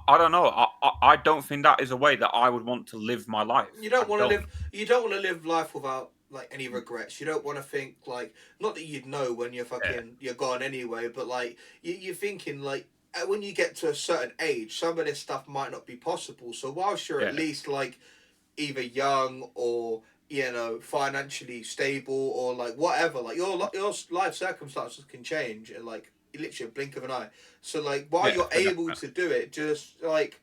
I don't know. I don't think that is a way that I would want to live my life.
You don't want to live. You don't want to live life without like any regrets. You don't want to think like not that you'd know when you're fucking you're gone anyway, but like you're thinking like when you get to a certain age, some of this stuff might not be possible. So whilst you're at least like either young or financially stable or like whatever, like your life circumstances can change in like literally a blink of an eye. So like while you're able to do it, just like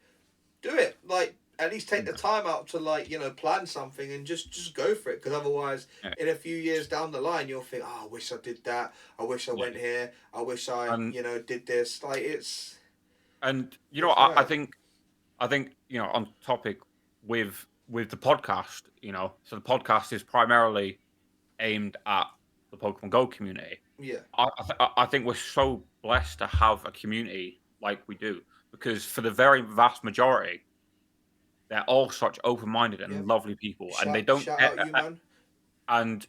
do it. Like at least take the time out to like plan something and just go for it. Because otherwise, in a few years down the line, you'll think, oh, I wish I did that. I wish I went here. I wish I did this. Like it's.
And I think on topic with the podcast, so the podcast is primarily aimed at the Pokemon Go community.
Yeah.
I think we're so blessed to have a community like we do, because for the very vast majority, they're all such open-minded and lovely people, and they don't
shout out you, man.
and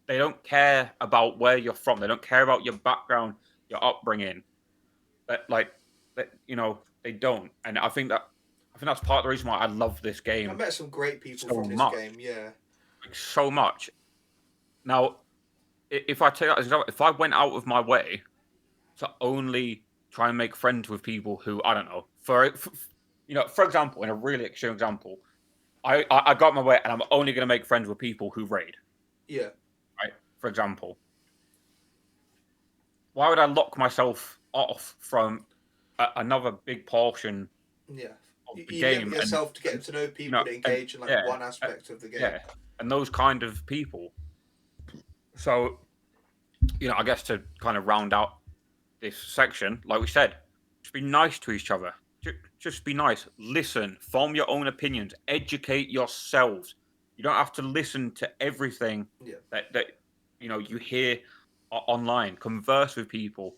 they don't care about where you're from. They don't care about your background, your upbringing. They don't. And I think that's part of the reason why I love this game.
I met some great people
so
from this
much.
game. Yeah.
Like, so much. Now, if I take that as an example, if I went out of my way to only try and make friends with people who, I don't know, for example, in a really extreme example, I got my way and I'm only going to make friends with people who raid.
Yeah.
Right. For example, why would I lock myself off from another big portion?
Yeah.
Of the
you
game
limit yourself to getting to know people that engage in like one aspect of the game.
Yeah, and those kind of people. So, I guess to kind of round out this section, like we said, just be nice to each other. Just be nice. Listen. Form your own opinions. Educate yourselves. You don't have to listen to everything that you hear online. Converse with people.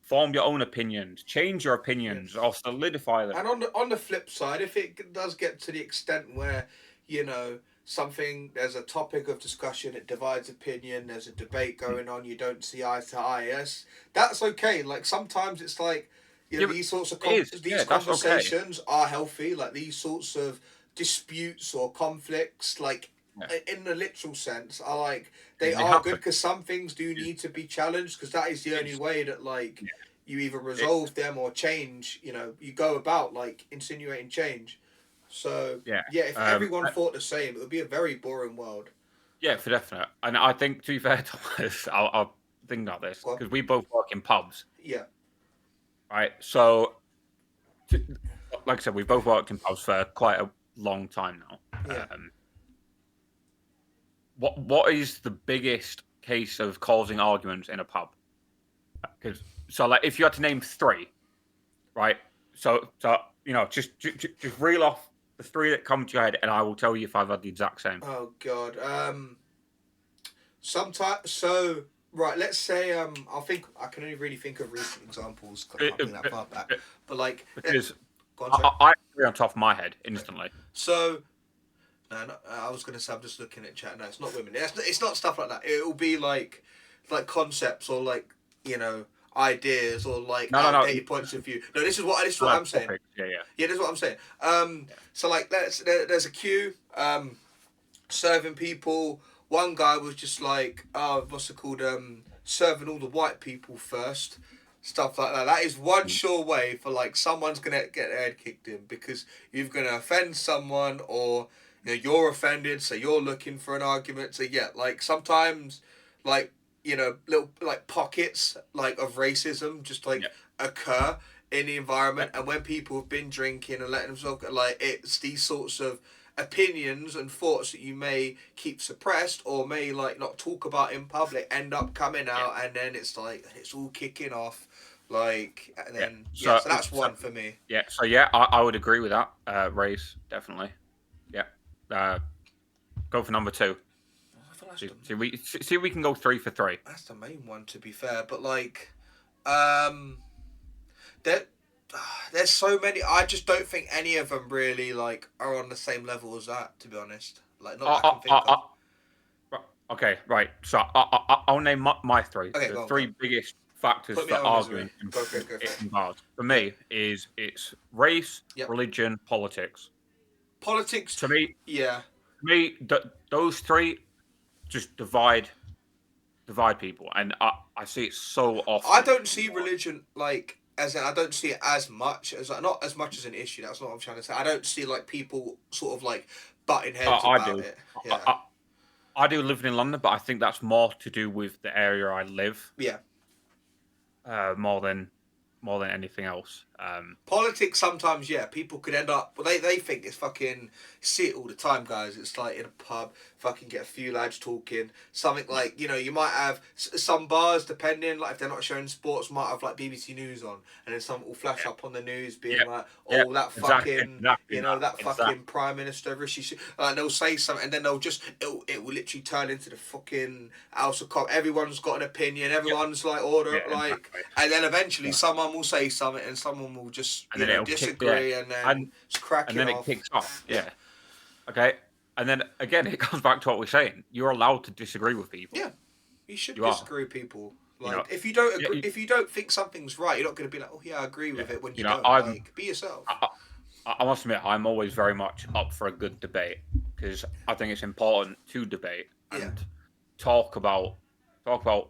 Form your own opinions. Change your opinions or solidify them.
And on the flip side, if it does get to the extent where there's a topic of discussion, it divides opinion, there's a debate going on, you don't see eye to eye, yes, that's okay. Like sometimes it's like these sorts of conversations are healthy, like these sorts of disputes or conflicts, like in the literal sense, are like they are good, because some things do need to be challenged, because that is the only way that like you either resolve them or change, you go about like insinuating change. So if everyone thought the same, it would be a very boring world.
Yeah, for definite. And I think, to be fair, Thomas, I'll think about this, because we both work in pubs.
Yeah.
Right. So, like I said, we've both worked in pubs for quite a long time now.
Yeah.
What is the biggest case of causing arguments in a pub? So like, if you had to name three, right? So just reel off the three that come to your head, and I will tell you if I've had the exact same.
Oh God. Sometimes, so Right, let's say I can only really think of recent examples. 'Cause I can't think that far back. But like,
because I agree on top of my head instantly.
So, no, I was gonna say I'm just looking at chat. No, it's not women. It's not stuff like that. It will be like concepts or like ideas or like outdated points of view. No, this is what I'm saying.
Yeah.
Yeah, this is what I'm saying. So like there's a queue. Serving people. One guy was just like, what's it called? Serving all the white people first. Stuff like that. That is one sure way for like someone's gonna get their head kicked in because you're gonna offend someone or you're offended, so you're looking for an argument. So yeah, like sometimes, like little like pockets like of racism just like occur in the environment, and when people have been drinking and letting themselves like it's these sorts of opinions and thoughts that you may keep suppressed or may like not talk about in public end up coming out, and then it's like it's all kicking off like, and then so that's one for me.
I would agree with that. Race, definitely. Go for number 2. See if we can go 3 for 3.
That's the main one, to be fair, but like there's so many. I just don't think any of them really like are on the same level as that, to be honest. Like not that I can think of.
Okay, right. So I'll name my 3.
Okay,
the 3 biggest factors for arguing in bars for me is it's race, religion, politics.
Politics
to me.
Yeah.
To me, those 3 just divide people, and I see it so often.
I don't see religion like I don't see it as much as not as much as an issue. That's not what I'm trying to say. I don't see like people sort of like butting heads about it. Yeah.
I do living in London, but I think that's more to do with the area I live.
Yeah.
More than anything else.
Politics sometimes, people could end up. Well, they think it's fucking. See it all the time, guys. It's like in a pub, fucking get a few lads talking. Something like you might have some bars, depending like if they're not showing sports, might have like BBC News on, and then something will flash up on the news, being like, "Oh, that fucking, fucking Prime Minister Rishi." They'll say something, and then they'll just it will literally turn into the fucking House of Cop. Everyone's got an opinion. Everyone's like order, and then eventually someone will say something, and someone will just disagree, and then it's cracking
and then
off.
It kicks off. Yeah. Okay. And then again, it comes back to what we're saying. You're allowed to disagree with people.
Yeah, you should disagree with people. Like if you don't agree, if you don't think something's right, you're not going to be like, oh yeah, I agree with it. When you don't, like, be yourself.
I must admit, I'm always very much up for a good debate because I think it's important to debate and talk about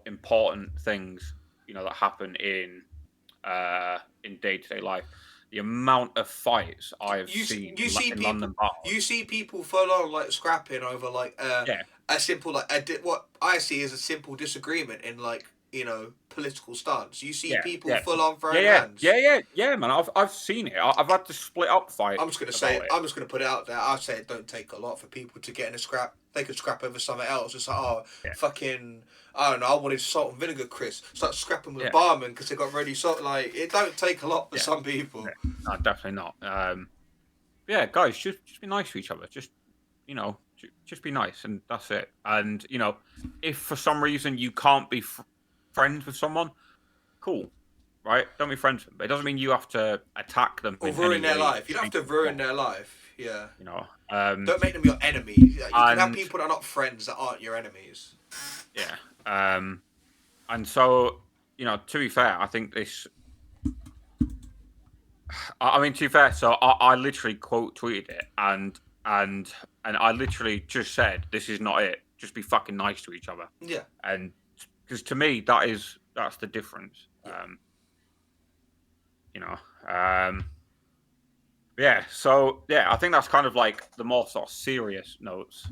important things that happen in day-to-day life. The amount of fights I've seen in London bars.
You see people full on like scrapping over like a simple what I see as a simple disagreement in like political stance. You see people full on throwing hands.
Yeah, man. I've seen it. I've had to split up fight.
I'm just gonna say it. I'm just gonna put it out there. I say it don't take a lot for people to get in a scrap. They could scrap over something else. It's like fucking. I don't know. I wanted salt and vinegar, Chris. Start scrapping with the barman because they got ready salt. Like it don't take a lot for some people.
Yeah. No, definitely not. Guys, just be nice to each other. Just just be nice, and that's it. And if for some reason you can't be friends with someone, cool, right? Don't be friends with them. But it doesn't mean you have to attack them
or ruin their life. You don't have to ruin their life. Yeah.
Don't
make them your enemies. You can have people that are not friends that aren't your enemies.
Yeah. And so, to be fair, I think this. I mean, to be fair, so I literally quote tweeted it, and I literally just said, "This is not it. Just be fucking nice to each other."
Yeah.
And because to me, that's the difference. I think that's kind of like the more sort of serious notes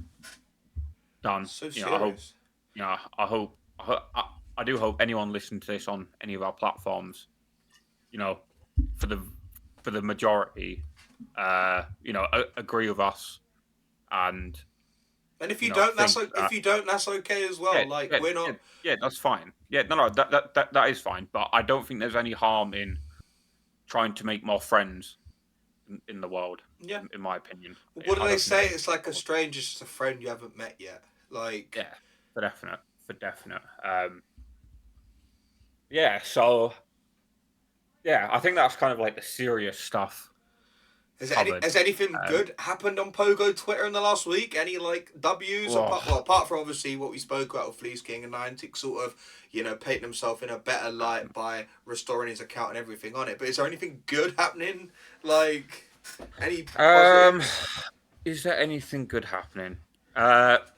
done.
So serious.
I do hope anyone listening to this on any of our platforms, for the majority, agree with us, and
if you don't, that's okay as well. We're not.
Yeah, that's fine. Yeah, no, that is fine. But I don't think there's any harm in trying to make more friends in the world.
Yeah,
in my opinion.
What do they say? It's like a stranger's just a friend you haven't met yet. Like
for definite. yeah, so yeah, I think that's kind of like the serious stuff.
Has anything good happened on Pogo Twitter in the last week? Any like W's? Apart from obviously what we spoke about with Fleece King and Niantic sort of, painting himself in a better light by restoring his account and everything on it. But is there anything good happening? Like any positives?
Is there anything good happening?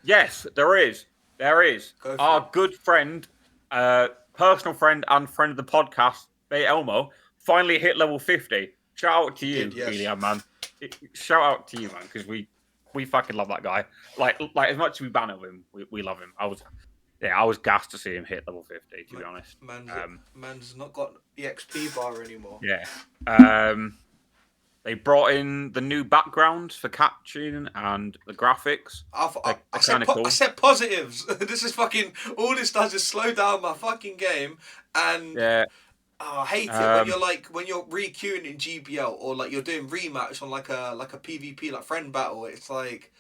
Yes, there is. There is. Our good friend, personal friend and friend of the podcast, Bay Elmo, finally hit level 50. Shout out to you, Elian, man. Shout out to you, man, because we fucking love that guy. Like as much as we ban him, we love him. I was gassed to see him hit level 50. To be honest,
man's not got the XP bar anymore.
Yeah. They brought in the new backgrounds for captioning and the graphics.
I said positives. This is fucking all this does is slow down my fucking game, and I hate it when you're re-queuing in GBL or like you're doing rematch on like a PvP like friend battle. It's like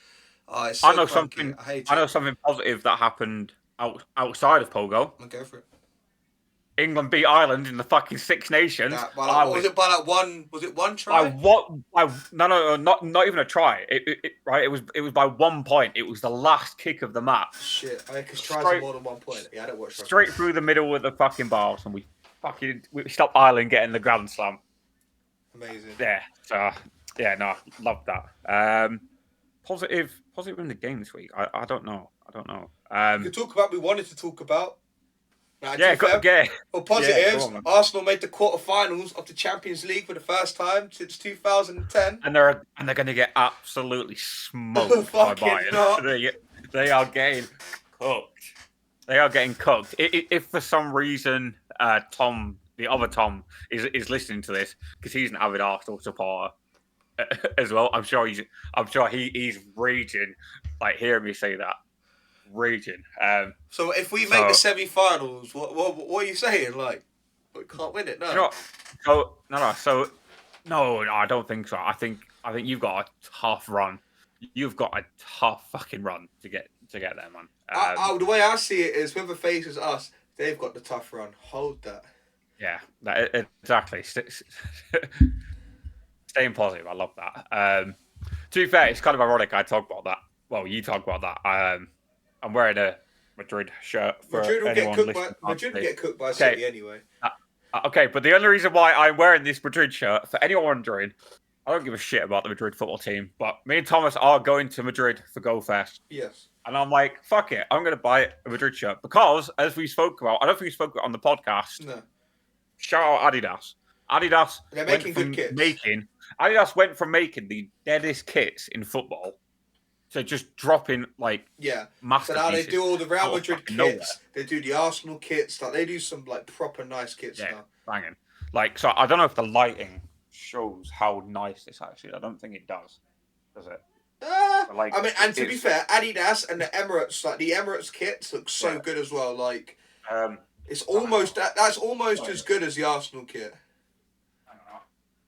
it's so clunky. I hate it.
I know something positive that happened outside of Pogo.
I'll go for it.
England beat Ireland in the fucking Six Nations.
Was it by one? Was it one try?
No, not even a try. It was by 1 point. It was the last kick of the match.
Shit, because tries are more than 1 point. Yeah, I don't watch.
Straight through the middle with the fucking bars, and we stopped Ireland getting the Grand Slam.
Amazing.
Yeah. So love that. Positive in the game this week. I don't know.
We could talk about. We wanted to talk about.
For
positives, Arsenal made the quarterfinals of the Champions League for the first time since 2010,
and they're going to get absolutely smoked by Bayern. They are getting cooked. They are getting cooked. If for some reason Tom, the other Tom, is listening to this because he's an avid Arsenal supporter as well, I'm sure he's raging, like hearing me say that. Raging.
So if we make the semi-finals, what are you saying? Like, we can't win it, no.
No, I don't think so. I think you've got a tough run. You've got a tough fucking run to get there, man.
The way I see it is, whoever faces us, they've got the tough run. Hold that.
Yeah, exactly. Staying positive. I love that. To be fair, it's kind of ironic. I talk about that. Well, you talk about that. I'm wearing a Madrid shirt.
Madrid will get cooked by City anyway.
Okay, but the only reason why I'm wearing this Madrid shirt, for anyone wondering, I don't give a shit about the Madrid football team, but me and Thomas are going to Madrid for Go Fest.
Yes.
And I'm like, fuck it, I'm going to buy a Madrid shirt because, as we spoke about, I don't think we spoke about on the podcast.
No.
Shout out Adidas.
They're making good kits.
Adidas went from making the deadest kits in football to just dropping masterpieces.
So now they do all the Real Madrid kits. They do the Arsenal kits. Like they do some proper nice kits now.
Banging. So I don't know if the lighting shows how nice this actually. I don't think it does. Does it?
To be fair, Adidas and the Emirates kits look so good as well. It's almost that's almost as good as the Arsenal kit.
Hang on.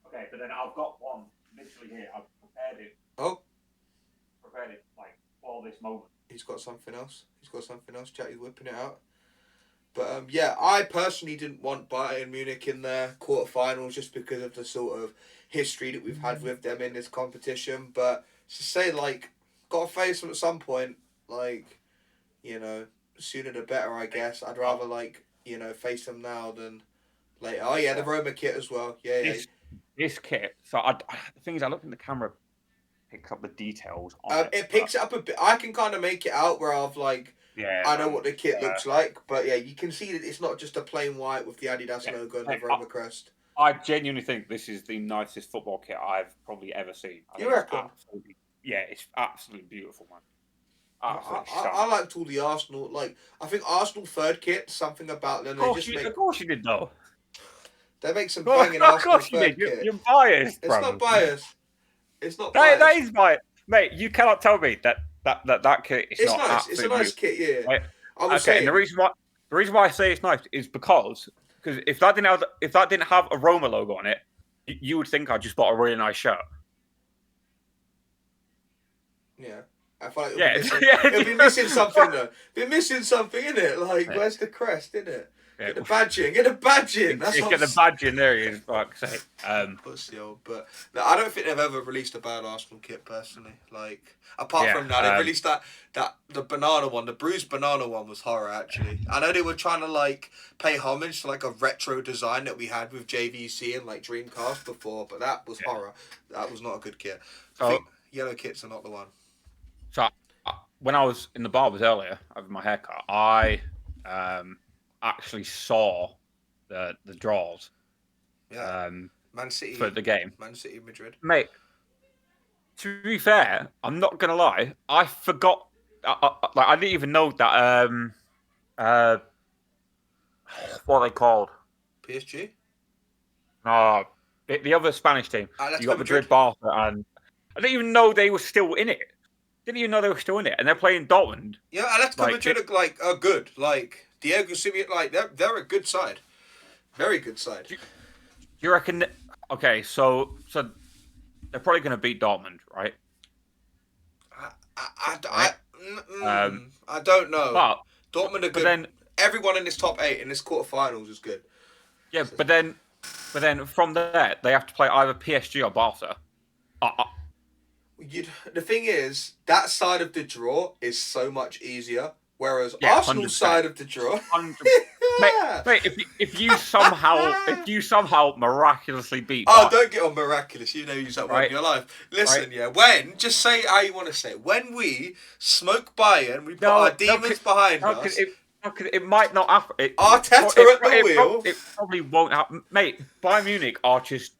Okay, but then I've got one literally here. I've prepared it.
Oh.
Prepared it for this moment.
He's got something else. Chatty's whipping it out. But I personally didn't want Bayern Munich in the quarterfinals just because of the sort of history that we've had with them in this competition. But to say got to face them at some point, sooner the better, I guess. I'd rather face them now than later. Oh yeah, the Roma kit as well. Yeah.
This kit. So the thing is, I don't think the camera picks up the details on it.
It picks it up a bit. I can kind of make it out where I've I know what the kit looks like, but you can see that it's not just a plain white with the Adidas logo and the Roma crest.
I genuinely think this is the nicest football kit I've probably ever seen.
You reckon?
It's absolutely beautiful, man.
I liked all the Arsenal. I think Arsenal third kit, something about them.
Of course you did, though.
They make some banging Arsenal third kit.
You're biased, bro.
It's not biased.
That is biased. Mate, you cannot tell me that kit is not
nice. It's a nice kit, yeah.
Right? And the reason why I say it's nice is because if that didn't have a Roma logo on it, you would think I just bought a really nice shirt.
Yeah. I feel like it'll be missing something though. Be missing something in it. Where's the crest in it? Get the badge in. Get the badge in. That's what
get the badge in. There he is. Fuck's sake.
Pussy old. But no, I don't think they've ever released a bad Arsenal kit personally. Like apart from now, they released that the banana one, the bruised banana one was horror actually. I know they were trying to like pay homage to like a retro design that we had with JVC and like Dreamcast before, but that was horror. That was not a good kit. I think yellow kits are not the one.
So when I was in the barbers earlier having my haircut, I actually saw the draws.
Yeah. Man City
for the game.
Man City Madrid.
Mate, to be fair, I'm not gonna lie. I forgot. I didn't even know that. What are they called?
PSG.
The other Spanish team. You got Madrid, Barca, and I didn't even know they were still in it. Didn't even know they were still in it, and they're playing Dortmund.
Yeah, Atletico Madrid are good. Like Diego Simeone, like they're a good side, very good side.
Do you reckon? Okay, so they're probably going to beat Dortmund, right?
I don't know.
But
Dortmund are good. Then everyone in this top 8 in this quarterfinals is good.
Yeah, but then from there they have to play either PSG or Barca.
The thing is, that side of the draw is so much easier, whereas Arsenal's side of the draw.
Mate, if you somehow miraculously beat.
Don't get on miraculous. You never use that word in your life. Listen, just say how you want to say it. When we smoke Bayern, we put our demons behind us.
It might not happen.
Arteta at the wheel.
It probably won't happen, mate. Bayern Munich are just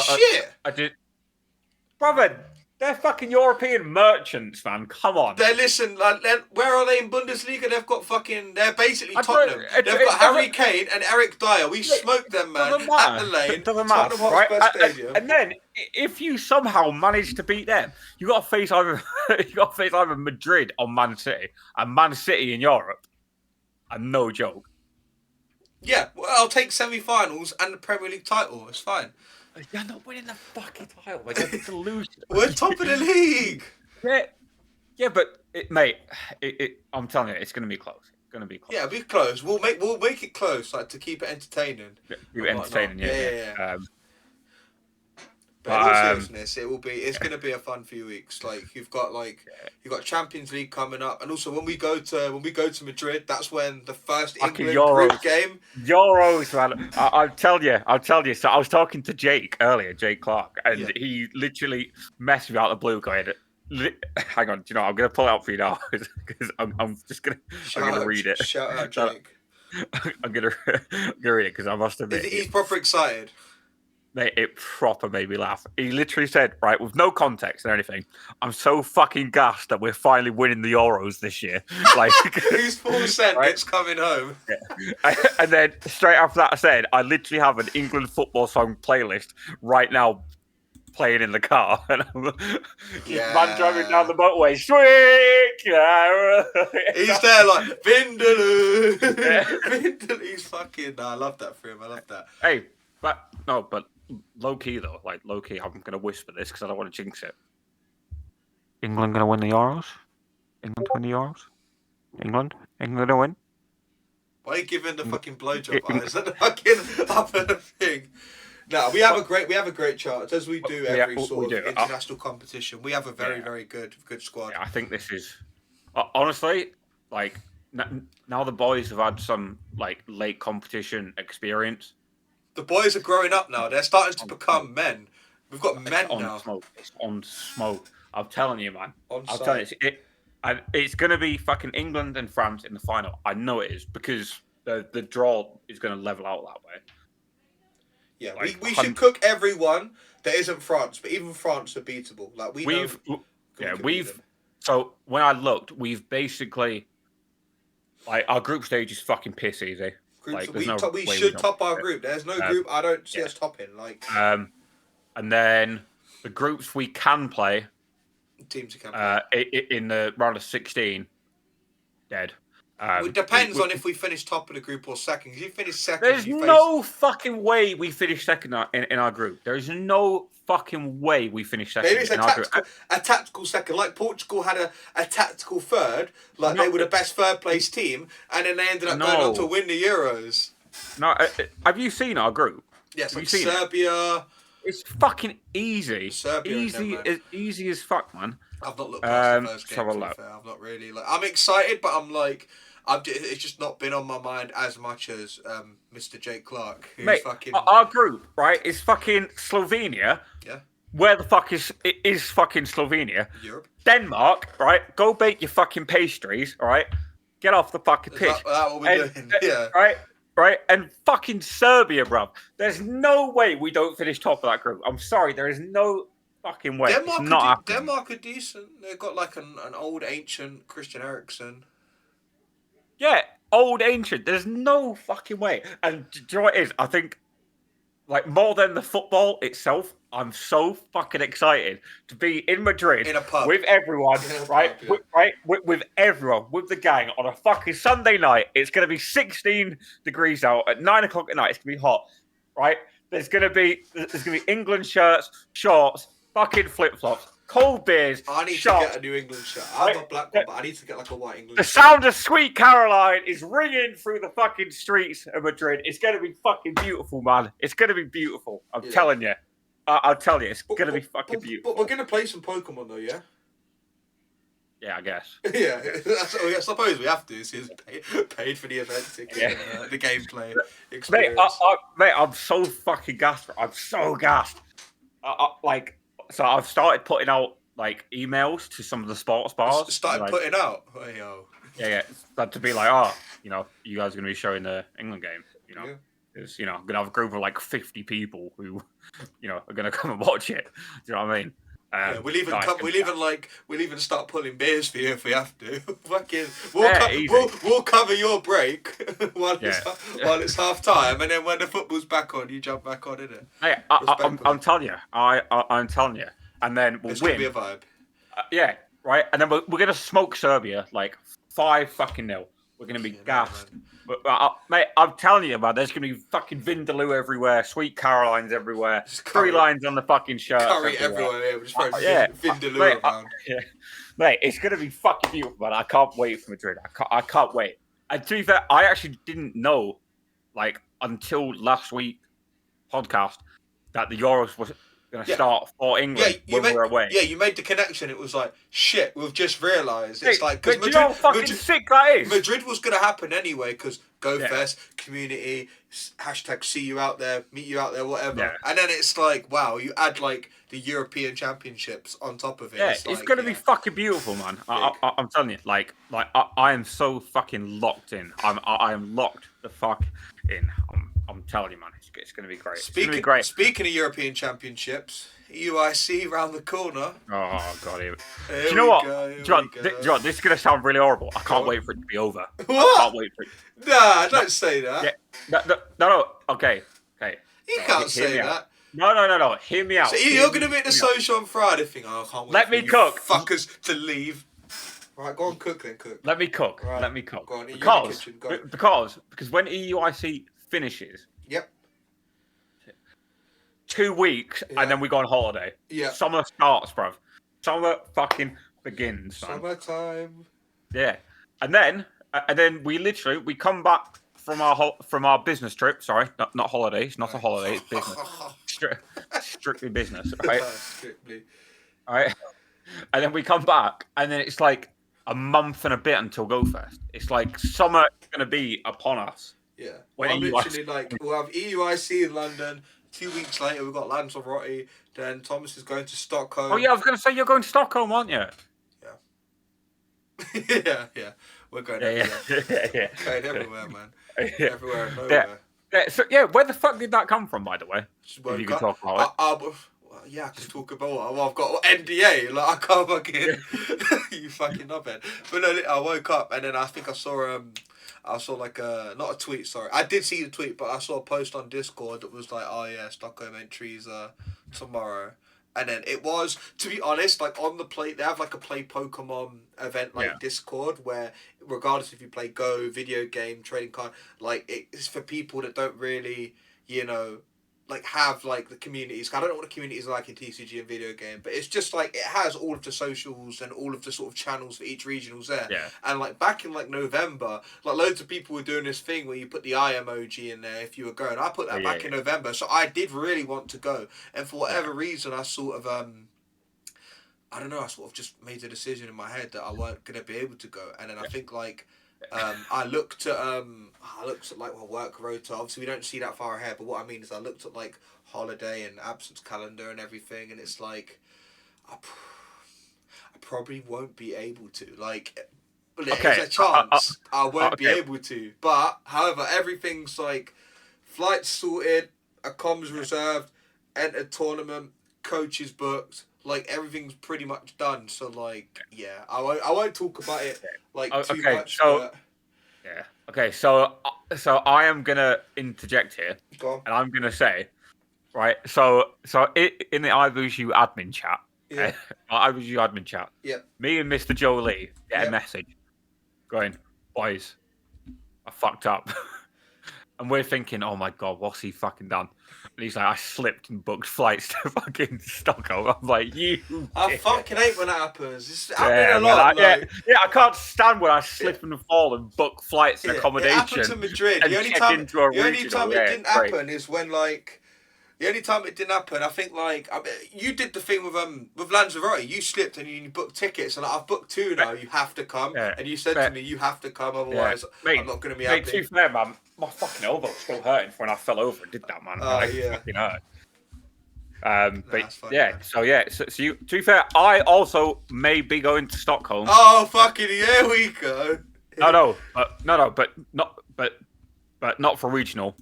shit.
Brother, they're fucking European merchants, man. Come on.
Where are they in Bundesliga? They're basically Tottenham. They've got Harry Kane and Eric Dyer. We smoked them, man, at the lane.
It doesn't matter, right? And then, if you somehow manage to beat them, you got to face either Madrid or Man City, and Man City in Europe. And no joke.
Yeah, well, I'll take semi-finals and the Premier League title. It's fine.
You're not winning the fucking title. Like, it's a lose.
We're top of the league.
Yeah, but I'm telling you, it's going to be close. It's going to be close.
Yeah, it'll be close. We'll make it close, like to keep it entertaining.
Keep it entertaining. Yeah.
But in all seriousness, it's going to be a fun few weeks. Like you've got Champions League coming up, and also when we go to Madrid, that's when the first England group game.
Euros, man. I'll tell you. So I was talking to Jake earlier, Jake Clark, and he literally messed me out of the blue, going, hang on, do you know, I'm going to pull it out for you now because I'm just going to read it.
Shout out, Jake.
I'm going to read it because I must admit.
He's proper excited.
Mate, it proper made me laugh. He literally said, right, with no context or anything, I'm so fucking gassed that we're finally winning the Euros this year. Like,
he's full sent, right? It's coming home.
Yeah. And then straight after that, I said, I literally have an England football song playlist right now playing in the car. And man driving down the motorway.
He's there like, Vindaloo. Vindaloo. He's fucking, I love that for him. I love that.
Hey, but low key though, I'm going to whisper this because I don't want to jinx it. England going to win the Euros? England win the Euros? England going to win?
Why are you giving the fucking blowjob eyes at the fucking up of the thing? No, we have a great chart, as we do every sort of international competition. We have a very good squad.
Yeah, I think this is honestly like now the boys have had some like late competition experience.
The boys are growing up now. They're starting to become men. We've got men now.
It's on smoke. I'm telling you, man. I'm telling you, it's going to be fucking England and France in the final. I know it is because the draw is going to level out that way.
Yeah, like, we should cook everyone that isn't France, but even France are beatable. Like
So when I looked, we've basically like our group stage is fucking piss easy.
Like, we should top our group. There's no group I don't see us topping. Like,
and then the groups we can play,
teams we can play
in the round of 16, dead.
It depends on if we finish top of the group or second. If you finish second,
there's no fucking way we finish second in our group. There is no fucking way we finish second.
Maybe it's a tactical second. Like Portugal had a tactical third. Like they were the best third place team, and then they ended up going on to win the Euros.
No, have you seen our group?
Yes, like Serbia.
It's fucking easy.
Serbia
easy as fuck, man.
I've not looked past the first game. To be fair. I'm not really like. I'm excited, but I'm like. It's just not been on my mind as much as Mr. Jake Clark.
Mate, our group, right, is fucking Slovenia.
Yeah.
Where the fuck is fucking Slovenia?
Europe.
Denmark, right? Go bake your fucking pastries, all right? Get off the fucking pitch.
Is that what we're doing? Yeah.
Right? And fucking Serbia, bruv. There's no way we don't finish top of that group. I'm sorry, there is no fucking way.
Denmark are decent. They've got like an old ancient Christian Eriksen.
Yeah, old ancient. There's no fucking way. And do you know what it is? I think, like, more than the football itself, I'm so fucking excited to be in Madrid
in a pub
with everyone, right? Pub, yeah. With everyone, with the gang on a fucking Sunday night. It's going to be 16 degrees out at 9 o'clock at night. It's going to be hot, right? There's going to be England shirts, shorts, fucking flip-flops. Cold beers.
I need to get a New England shirt. I have a black one, but I need to get like a white England shirt.
The sound of Sweet Caroline is ringing through the fucking streets of Madrid. It's going to be fucking beautiful, man. It's going to be beautiful. I'm telling you. I'll tell you, it's going to be fucking beautiful.
But we're going to play some Pokémon, though, yeah?
Yeah, I guess.
Yeah, I suppose we have to. It's paid for the event ticket, the gameplay experience.
Mate, I'm so fucking gassed. I'm so gassed. So I've started putting out like emails to some of the sports bars.
Putting out? Oh, yo.
Yeah. To be like, you guys are going to be showing the England game, Because, I'm going to have a group of like 50 people who, are going to come and watch it. Do you know what I mean?
We'll even start pulling beers for you if we have to. We'll cover your break while it's half time, and then when the football's back on, you jump back on, innit?
Hey, I'm telling you, I'm telling you, and then we'll win.
It's gonna be a vibe.
Yeah, right, and then we're gonna smoke Serbia like 5-0. We're gonna be gassed. But, mate, I'm telling you, man, there's going to be fucking Vindaloo everywhere, Sweet Carolines everywhere, 3 lines on the fucking shirt.
Curry everywhere, yeah. We're just throwing Vindaloo around.
Mate, it's going to be fucking beautiful, man. I can't wait for Madrid. I can't wait. And to be fair, I actually didn't know, like, until last week podcast, that the Euros was going to start for England when we were away.
Yeah, you made the connection. It was like, shit, we've just realised. It's like,
because Madrid, you know how fucking sick that is?
Madrid was going to happen anyway, because GoFest, community, hashtag see you out there, meet you out there, whatever. Yeah. And then it's like, wow, you add like the European Championships on top of it.
Yeah, it's going to be fucking beautiful, man. I'm telling you, like I am so fucking locked in. I am locked the fuck in. I'm telling you, man, it's going to be great.
Speaking of European Championships, EUIC round the corner.
Oh, God. Do you know what? This is going to sound really horrible. I can't wait for it to be over.
What?
I can't wait for it.
Nah, don't say that.
Yeah. No. Okay.
You can't say that.
No. Hear me out.
So you're going to be at the social on Friday thing. I can't wait
Let me cook.
Fuckers to leave. Right, go on, cook.
Let me cook.
Right.
Let me cook.
Go on, you're in the kitchen. Go.
Because when EUIC finishes.
Yep.
2 weeks, and then we go on holiday.
Yeah.
Summer starts, bruv. Summer fucking begins, man.
Summertime.
Yeah. And then we come back from our business trip. Sorry, not holiday. It's not a holiday. It's business. Strictly business, right?
Strictly.
All right. And then we come back, and then it's like a month and a bit until GoFest. It's like summer is going to be upon us.
Yeah. We'll have EUIC in London. 2 weeks later, we've got Lanzarote. Then Thomas is going to Stockholm.
Oh, yeah, I was going to say you're going to Stockholm, aren't you?
Yeah. Yeah. We're going everywhere.
Yeah.
Going everywhere, man. Everywhere and nowhere.
So, where the fuck did that come from, by the way? If you can talk about it.
I can talk about it. Well, I've got NDA. Like, I can't fucking... you fucking knobhead. But no, I woke up and then I think I saw like not a tweet, sorry. I did see the tweet, but I saw a post on Discord that was like, oh yeah, Stockholm entries tomorrow. And then it was, to be honest, like on the play, they have like a play Pokemon event, like Discord, where regardless if you play Go, video game, trading card, like it's for people that don't really, like have like the communities. I don't know what the communities are like in TCG and video game, but it's just like it has all of the socials and all of the sort of channels for each regionals there.
Yeah.
And like back in like November, like loads of people were doing this thing where you put the eye emoji in there if you were going. I put that back in November, so I did really want to go, and for whatever reason, I sort of I don't know. I sort of just made a decision in my head that I weren't gonna be able to go, and then I think like. I looked at like my work rota. Obviously, we don't see that far ahead, but what I mean is I looked at like holiday and absence calendar and everything, and it's like I probably won't be able to. Like, there's a chance I won't be able to. But however, everything's like flights sorted, a comms reserved, entered tournament, coaches booked. Like everything's pretty much done, so like I won't talk about it like too much.
So so I am gonna interject here, and I'm gonna say, right? So in the iBoozy admin chat, iBoozy admin chat, me and Mr. Joe Lee get a message going, boys, I fucked up, and we're thinking, oh my god, what's he fucking done? And he's like, I slipped and booked flights to fucking Stockholm. I'm like,
I fucking hate when that happens. It's happening a lot.
I can't stand when I slip and fall and book flights and accommodation. It
happened to Madrid. The only time it didn't happen is when like. The only time it didn't happen, I think, like you did the thing with Lanzarote. You slipped and you booked tickets, and I've booked 2 now. You have to come, and you said to me, "You have to come, otherwise I'm not going to be happy."
To be fair, man, my fucking elbow was still hurting when I fell over and did that, man. Fucking hurt. So you, to be fair, I also may be going to Stockholm.
Oh fucking here we go.
But not for regional.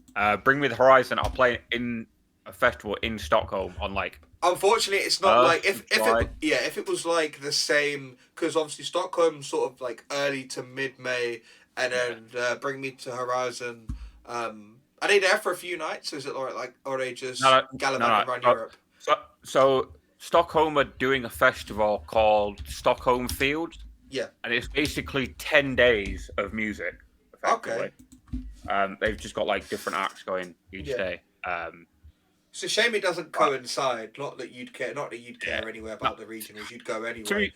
Bring Me the Horizon. I'll play in a festival in Stockholm on like.
Unfortunately, it's not like if it was like the same, because obviously Stockholm's sort of like early to mid-May, and then Bring Me to Horizon. Are they there for a few nights? Or is it like or are they just gallivanting around Europe?
So Stockholm are doing a festival called Stockholm Field.
Yeah.
And it's basically 10 days of music.
Okay.
They've just got like different acts going each day.
It's a shame it doesn't coincide. Not that you'd care anywhere about the regionals. You'd go anyway.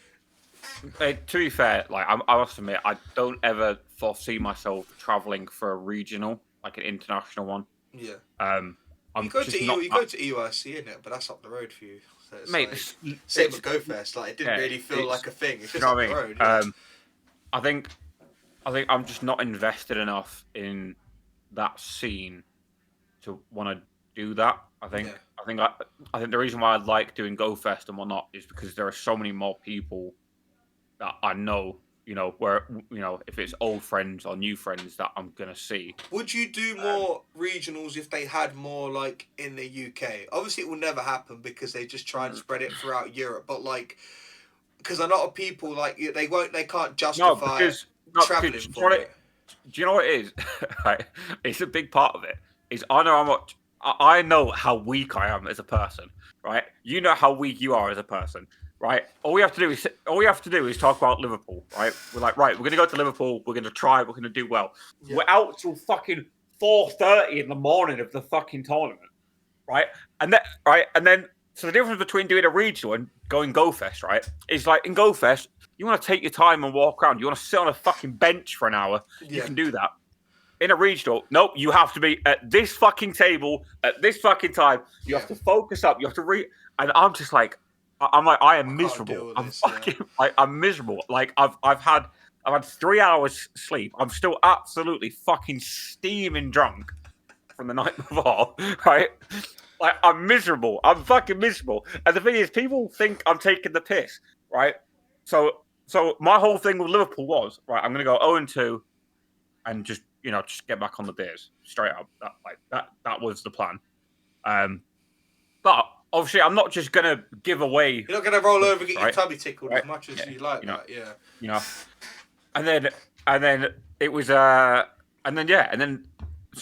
To be fair, like I must admit, I don't ever foresee myself traveling for a regional, like an international one.
Yeah.
You
go to EUIC, innit? But that's up the road for you. So it's
mate,
like, same with GoFest. Like it didn't really feel like a thing. It's just up the road. Yeah.
I think I'm just not invested enough in that scene to want to do that. I think the reason why I like doing GoFest and whatnot is because there are so many more people that I know, where if it's old friends or new friends that I'm gonna see.
Would you do more regionals if they had more like in the UK? Obviously, it will never happen because they just try and spread it throughout Europe. But like, because a lot of people like they can't justify traveling for it.
Do you know what it is? Right? It's a big part of it. I know how weak I am as a person, right? You know how weak you are as a person, right? All we have to do is talk about Liverpool, right? We're like, right, we're gonna go to Liverpool. We're gonna try. We're gonna do well. Yeah. We're out till fucking 4:30 in the morning of the fucking tournament, right? And then, so the difference between doing a regional and going GoFest, right, is like in GoFest, you want to take your time and walk around. You want to sit on a fucking bench for an hour. Yeah. You can do that. In a regional, nope, you have to be at this fucking table at this fucking time. You have to focus up. You have to read. And I'm just like, I am miserable. I'm miserable. Like I've had 3 hours sleep. I'm still absolutely fucking steaming drunk from the night before, right? Like I'm miserable. I'm fucking miserable. And the thing is, people think I'm taking the piss, right? So my whole thing with Liverpool was, right, I'm gonna go 0-2 and just get back on the beers straight up. That was the plan. But obviously, I'm not just gonna give away.
You're not gonna roll over and get your tummy tickled as much as you like that, yeah. And
then it was so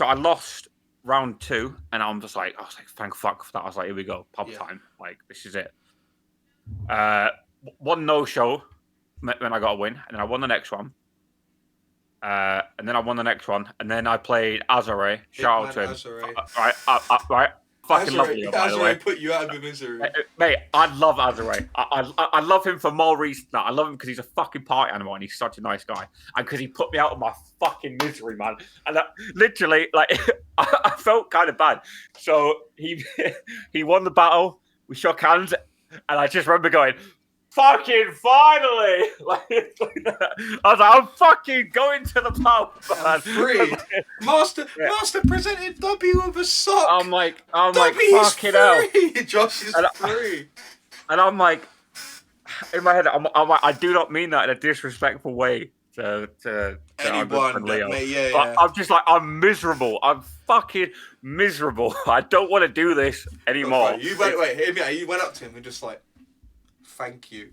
I lost round 2, and I was like, thank fuck for that. I was like, here we go, pub time. Like, this is it. One no-show when I got a win, and then I won the next one. And then I won the next one, and then I played Azare. Shout out to him. Right, fucking lovely, by the way.
Azare put you out of your misery.
Mate, I love Azare. I love him for more reasons. I love him because he's a fucking party animal and he's such a nice guy. And because he put me out of my fucking misery, man. And literally, like, I felt kind of bad. So he won the battle. We shook hands, and I just remember going, fucking finally! Like, I was like, I'm fucking going to the pub, man.
I'm free. Master presented W with a sock.
I'm like, fucking hell.
Josh is free.
And I'm like, in my head, I'm like, I do not mean that in a disrespectful way to
anyone,
Leo.
Yeah.
I'm just like, I'm miserable. I'm fucking miserable. I don't want to do this anymore.
You hear me out. You went up to him and just like, thank you.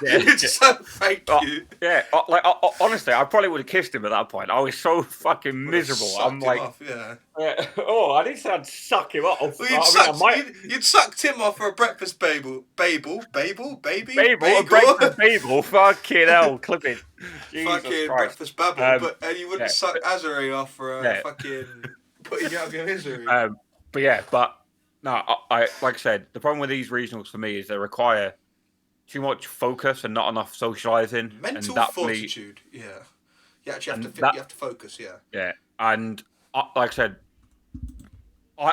Thank you.
Yeah, like honestly, I probably would have kissed him at that point. I was so fucking miserable. I'm like,
off, yeah.
Oh, I didn't say I'd suck him off.
Well, you'd suck Tim off for a breakfast babel. Babel.
A breakfast babel. Fucking hell, clip it.
Fucking breakfast babble. And you wouldn't suck Azare off for a fucking putting you out of your misery.
But no, I like I said, the problem with these regionals for me is they require too much focus and not enough socializing.
Mental
and
fortitude, yeah. You actually have to focus, yeah.
Yeah, and like I said, I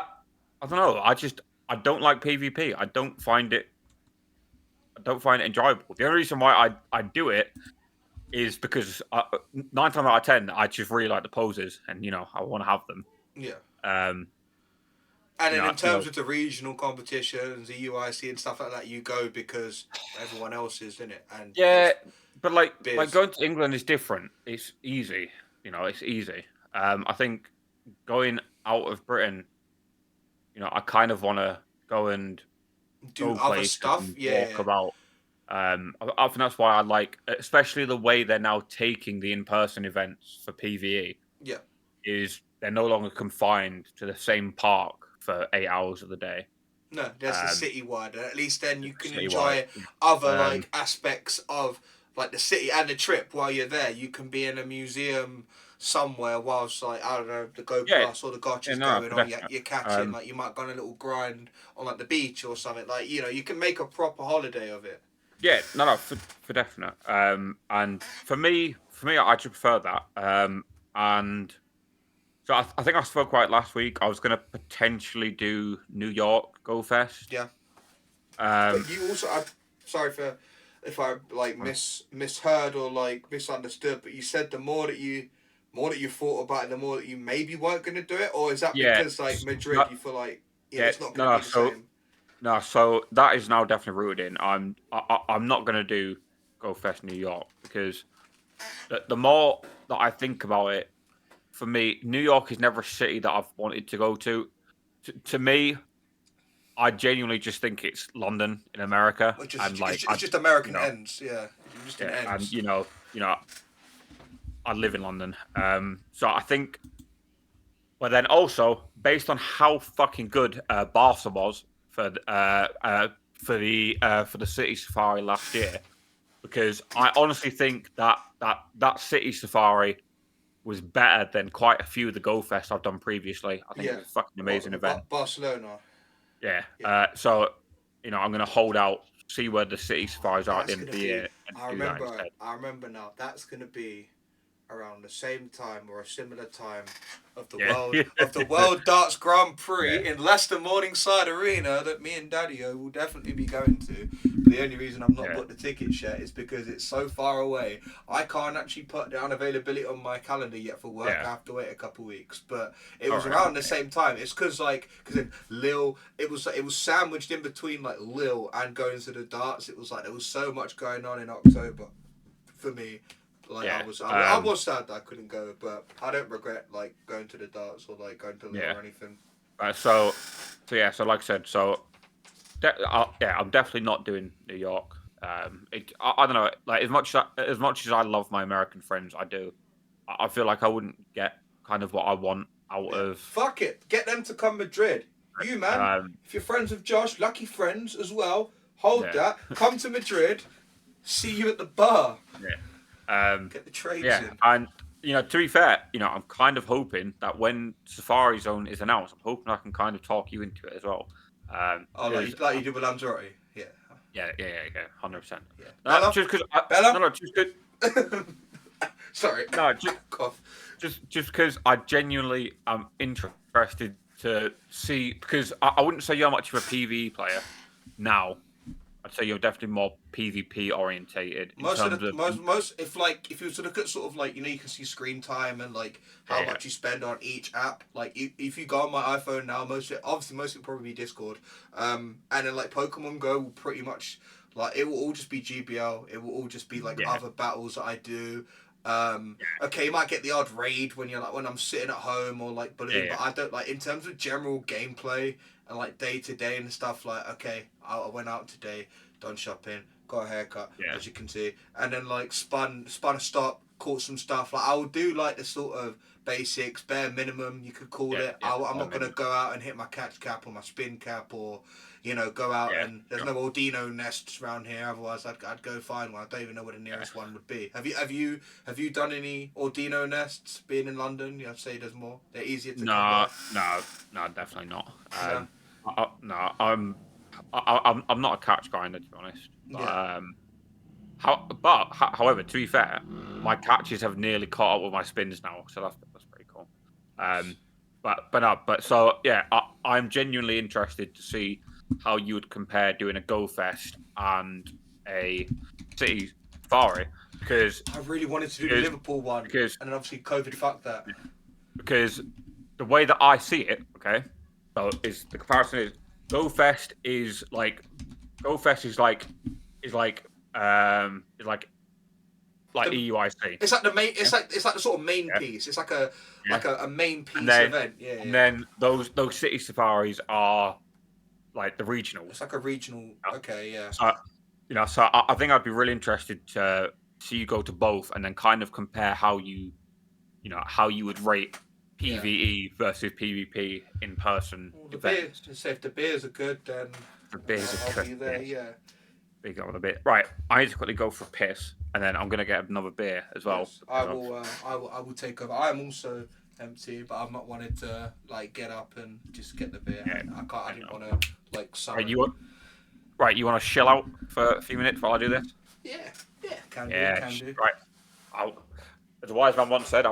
don't know. I don't like PvP. I don't find it enjoyable. The only reason why I do it is because 9 times out of 10, I just really like the poses, and I want to have them.
Yeah. And then in terms of the regional competitions, the UIC and stuff like that, you go because everyone else is in it. And
but like going to England is different. It's easy, it's easy. I think going out of Britain, I kind of want to go and
do other stuff.
Walk about. I think that's why I like, especially the way they're now taking the in-person events for PvE.
Yeah,
is they're no longer confined to the same park for 8 hours of the day.
No, there's the citywide. At least then you can enjoy other aspects of like the city and the trip while you're there. You can be in a museum somewhere whilst I don't know, the GoPlus or the gotcha's going on. You're catching like you might go on a little grind on like the beach or something. Like you can make a proper holiday of it.
Yeah, no, for definite. And for me, I actually prefer that. And so I think I spoke about it last week. I was going to potentially do New York Go Fest.
Yeah. But you also, sorry if I like misheard or like misunderstood, but you said the more that you thought about it, the more that you maybe weren't going to do it, or is that because like Madrid, you feel like it's not going to be the same?
No, so that is now definitely rooted in. I'm not going to do Go Fest New York because the more that I think about it, for me, New York is never a city that I've wanted to go to. To me, I genuinely just think it's London in America,
it's just American ends, yeah. Just ends.
And I live in London, so I think. But then also, based on how fucking good Barca was for the City Safari last year, because I honestly think that City Safari was better than quite a few of the Go Fest I've done previously. I think it was a fucking amazing event.
Barcelona.
Yeah. So, I'm going to hold out, see where the City Safaris are at the end of the year. And
I remember now. That's going to be around the same time or a similar time of the World Darts Grand Prix in Leicester Morningside Arena that me and Daddy-O will definitely be going to. But the only reason I've not booked the tickets yet is because it's so far away. I can't actually put down availability on my calendar yet for work. I have to wait a couple of weeks. But it was around the same time. It's because in Lille, it was sandwiched in between like Lille and going to the darts. It was like there was so much going on in October for me. Like I was sad that I couldn't go, but I don't regret like going to the darts or like going to Lille or anything.
So like I said, I'm definitely not doing New York. I don't know, like as much as I love my American friends, I feel like I wouldn't get kind of what I want out of.
Fuck it, get them to come Madrid. You man, if you're friends with Josh, lucky friends as well. Hold that. Come to Madrid. See you at the bar.
Yeah.
Get the trades in.
And to be fair, I'm kind of hoping that when Safari Zone is announced, I'm hoping I can kind of talk you into it as well.
Like you did with Lanzarote. Yeah.
Yeah, 100%.
Yeah.
Just because.
Bella?
No, just good.
Sorry.
No,
cough.
Just because I genuinely am interested to see, because I wouldn't say you're much of a PvE player now. I'd say you're definitely more PvP orientated. If
you were to look at sort of like, you can see screen time and like how much you spend on each app. Like if you go on my iPhone now, most of it will probably be Discord. And then like Pokemon Go will pretty much like it will all just be GBL. It will all just be like other battles that I do. Okay, you might get the odd raid when I'm sitting at home or like bullying, but I don't like in terms of general gameplay and like day to day and stuff. Like okay, I went out today, done shopping, got a haircut, as you can see, and then like spun a stop, caught some stuff. Like I will do like the sort of basics, bare minimum you could call it. I'm not gonna go out and hit my catch cap or my spin cap or go out and there's no Ordino nests around here. Otherwise, I'd go find one. I don't even know where the nearest one would be. Have you done any Ordino nests? Being in London, I'd say there's more. They're easier to come by.
No, definitely not. I'm not a catch grinder, to be honest. However, to be fair, my catches have nearly caught up with my spins now, so that's pretty cool. I'm genuinely interested to see how you would compare doing a Go Fest and a City Safari, because
I really wanted to do the Liverpool one, and then obviously COVID fucked that.
Because the way that I see it, okay, so is the comparison is Go Fest is like EUIC.
It's like the main. It's like the sort of main piece. It's like a main piece event.
And then those City Safaris are like the regional.
It's like a regional. Okay, yeah.
So I think I'd be really interested to see you go to both and then kind of compare how you would rate PvE versus PvP in person.
If the beers are good, then
the beers are good.
I'll be there.
Big on a bit. Right, I need to quickly go for a piss, and then I'm gonna get another beer as well.
Yes, I will take over. I am also empty, but I've not wanted to like get up and just get the beer.
Yeah,
I didn't want to like.
You want to chill out for a few minutes while I do this?
Yeah, can do.
Right. As a wise man once said,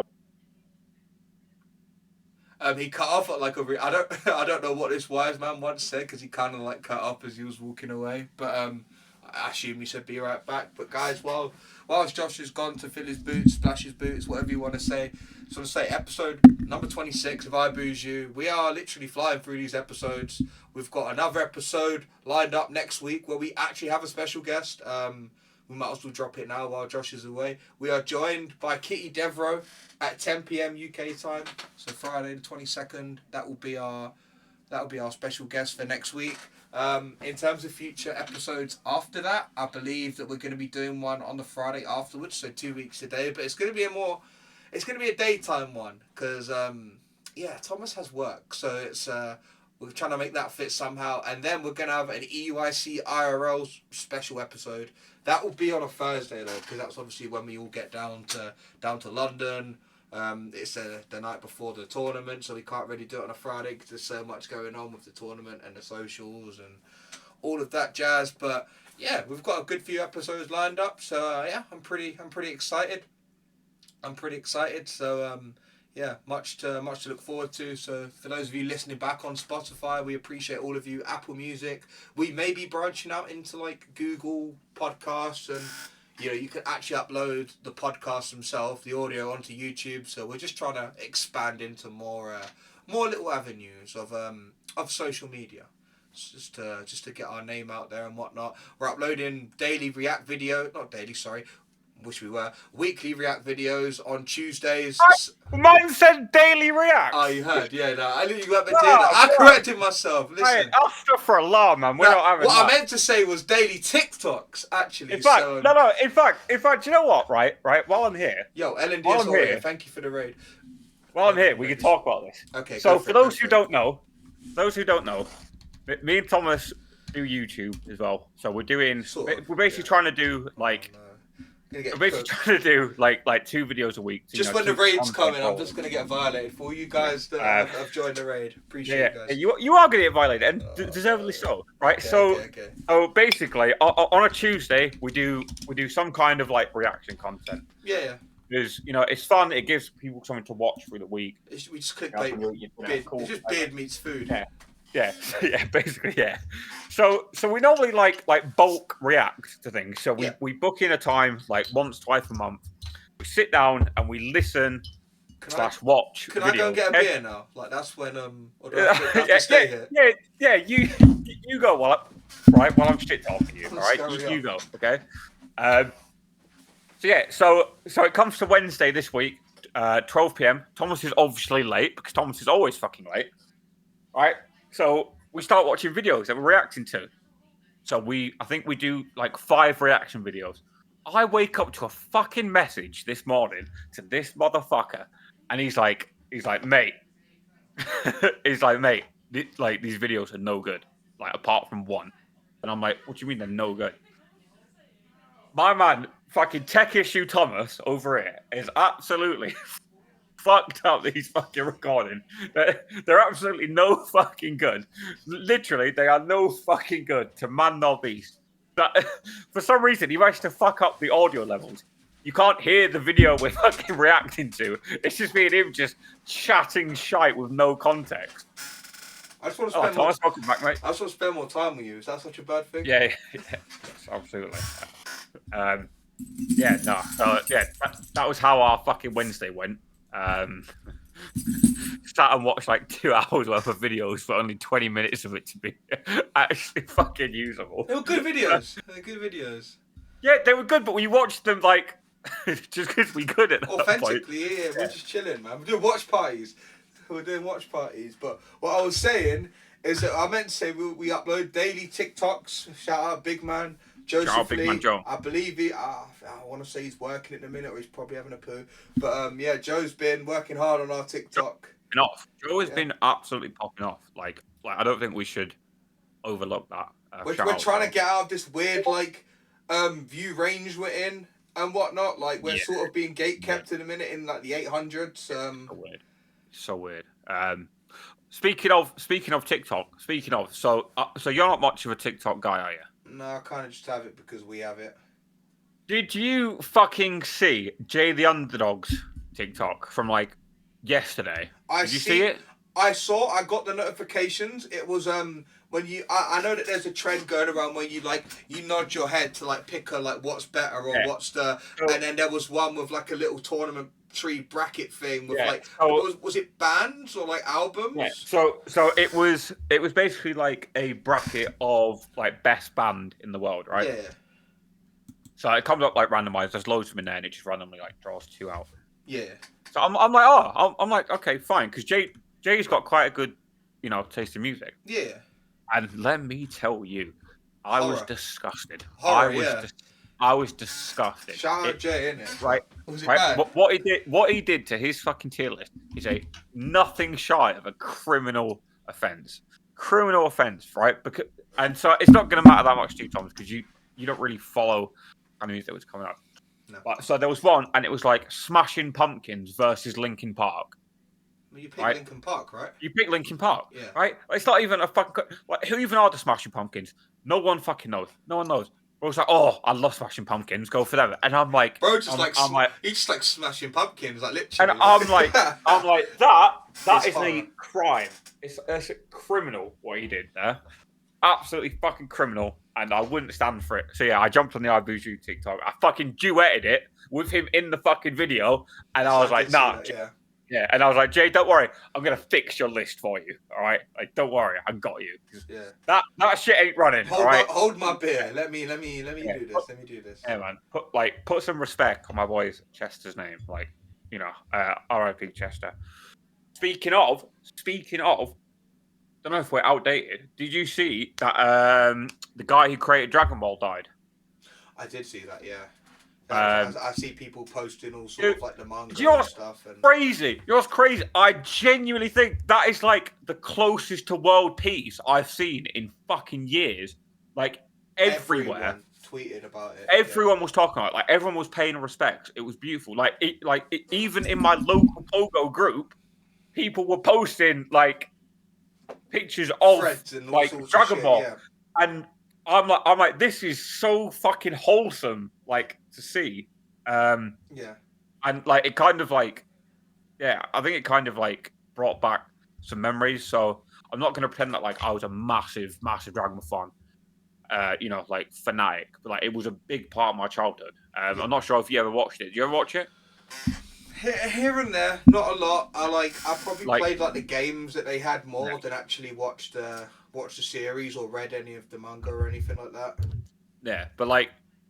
he cut off at like I don't know what this wise man once said because he kind of like cut off as he was walking away, but I assume he said be right back. But guys, whilst Josh has gone to fill his boots, splash his boots, whatever you want to say, so to say episode number 26 of I Booze You. We are literally flying through these episodes. We've got another episode lined up next week where we actually have a special guest. We might as well drop it now while Josh is away. We are joined by Kitty Devro at 10 p.m. UK time. So Friday the 22nd. That will be our special guest for next week. In terms of future episodes after that, I believe that we're going to be doing one on the Friday afterwards, so 2 weeks today. But it's going to be a daytime one because Thomas has work, so it's we're trying to make that fit somehow. And then we're going to have an EUIC IRL special episode. That will be on a Thursday though, because that's obviously when we all get down to London. It's the night before the tournament, so we can't really do it on a Friday because there's so much going on with the tournament and the socials and all of that jazz. But yeah, we've got a good few episodes lined up, so I'm pretty excited. So much to look forward to. So for those of you listening back on Spotify, we appreciate all of you. Apple Music, we may be branching out into like Google Podcasts, and you can actually upload the podcast themselves, the audio, onto YouTube. So we're just trying to expand into more little avenues of social media, just to get our name out there and whatnot. We're uploading weekly React videos on Tuesdays.
Mine said daily React.
Oh, you heard? Yeah, no, I knew you weren't meant to do that. I corrected myself. Listen.
Hey, that's stuff for alarm, man. We're not having
what
that.
I meant to say was daily TikToks, actually.
In fact, In fact, you know what? Right. While I'm here.
Yo, LND here. Thank you for the raid.
While I'm here, we can talk about this.
Okay.
So for those who don't know, me and Thomas do YouTube as well. So we're doing. We're basically trying to do like. We're basically trying to do like 2 videos a week.
Just when the raid's coming, I'm just gonna get violated. For all you guys that have joined the raid, appreciate it, guys.
You are gonna get violated, and deservedly so, right?
Okay.
So basically, on a Tuesday, we do some kind of like reaction content.
Yeah.
Because it's fun. It gives people something to watch through the week.
We just click bait. It's just beard meets food.
Yeah, basically, yeah. So we normally like bulk react to things. So we book in a time like once, twice a month. We sit down and we listen / watch.
Can
videos.
I go and get a beer now? Like that's when Or do I have to stay here?
You go while I'm shit talking you. All right, you go. Okay. So it comes to Wednesday this week, 12 p.m. Thomas is obviously late because Thomas is always fucking late. All right. So we start watching videos that we're reacting to. So I think we do like 5 reaction videos. I wake up to a fucking message this morning to this motherfucker, and he's like, mate, these videos are no good, like apart from one. And I'm like, what do you mean they're no good? My man, fucking Tech Issue Thomas over here is absolutely fucked up these fucking recording. They're absolutely no fucking good. Literally, they are no fucking good to man nor beast. But for some reason, he managed to fuck up the audio levels. You can't hear the video we're fucking reacting to. It's just being him just chatting shite with no context.
I just want to spend
Thomas, welcome back, mate.
I just want to spend more time with you. Is that such a bad thing?
Yeah, absolutely. That was how our fucking Wednesday went. Sat and watched like 2 hours worth of videos for only 20 minutes of it to be actually fucking usable.
They were good videos.
Yeah, they were good, but we watched them like just because we could at that
authentically.
point.
Yeah, we're just chilling, man. We're doing watch parties. But what I was saying is that I meant to say we upload daily TikToks. Shout out Big Man. Joseph Lee, I believe I want to say he's working in a minute, or he's probably having a poo. But Joe's been working hard on our TikTok.
Joe has been absolutely popping off. Like I don't think we should overlook that.
We're trying to get out of this weird view range we're in and whatnot. Like we're sort of being gate kept in a minute in like the 800s.
So weird. Speaking of TikTok. So you're not much of a TikTok guy, are you?
No, I kind of just have it because we have it.
Did you fucking see Jay the Underdog's TikTok from like yesterday? Did you see it?
I got the notifications. It was when you I know that there's a trend going around where you nod your head to like pick what's better or what's the and then there was one with like a little tournament tree bracket thing with was it bands or like albums?
Yeah. So it was basically like a bracket of like best band in the world, right?
Yeah.
So it comes up like randomized. There's loads of them in there, and it just randomly like draws 2 out.
Yeah.
So I'm like okay, fine, because Jay's got quite a good taste in music.
Yeah.
And let me tell you, I was disgusted. I was disgusted.
Shout out Jay, innit?
Right.
Was it bad?
What he did to his fucking tier list is a nothing shy of a criminal offence. Right? And so it's not going to matter that much to you, Thomas, because you don't really follow kind of music that was coming up.
No.
But, so there was one, and it was like Smashing Pumpkins versus Linkin Park.
Well, you picked Linkin Park, right?
You picked Linkin Park,
yeah.
Right? It's not even a fucking... who even are the Smashing Pumpkins? No one fucking knows. No one knows. Bro's like, oh, I love Smashing Pumpkins. Go for them. And I'm like,
bro, just he's just like Smashing Pumpkins, like literally.
And I'm like, that is a crime. It's a criminal what he did there. Absolutely fucking criminal, and I wouldn't stand for it. So yeah, I jumped on the Boozy TikTok. I fucking duetted it with him in the fucking video, and I was like, nah. Yeah, and I was like, Jay, don't worry, I'm gonna fix your list for you. All right, like, don't worry, I got you.
Yeah.
That shit ain't running.
Hold my beer. Let me do this. Let me do this.
Yeah, man. Put some respect on my boy's Chester's name. Like, R.I.P. Chester. Speaking of, don't know if we're outdated. Did you see that the guy who created Dragon Ball died?
I did see that. Yeah. I see people posting all sort of like the manga and stuff. And
crazy. You know what's crazy? I genuinely think that is like the closest to world peace I've seen in fucking years. Like everywhere.
Everyone tweeted about it.
Everyone was talking about it. Like everyone was paying respects. It was beautiful. Even in my local Pogo group, people were posting like pictures of like Dragon Ball, and I'm like, this is so fucking wholesome, like to see. And like it kind of like, I think it kind of like brought back some memories. So I'm not going to pretend that like I was a massive Dragon Ball fan. Like fanatic, but like it was a big part of my childhood. I'm not sure if you ever watched it. Did you ever watch it?
Here and there, not a lot. I probably played like the games that they had more than actually watched the series or read any of the manga or anything like that.
Yeah, but like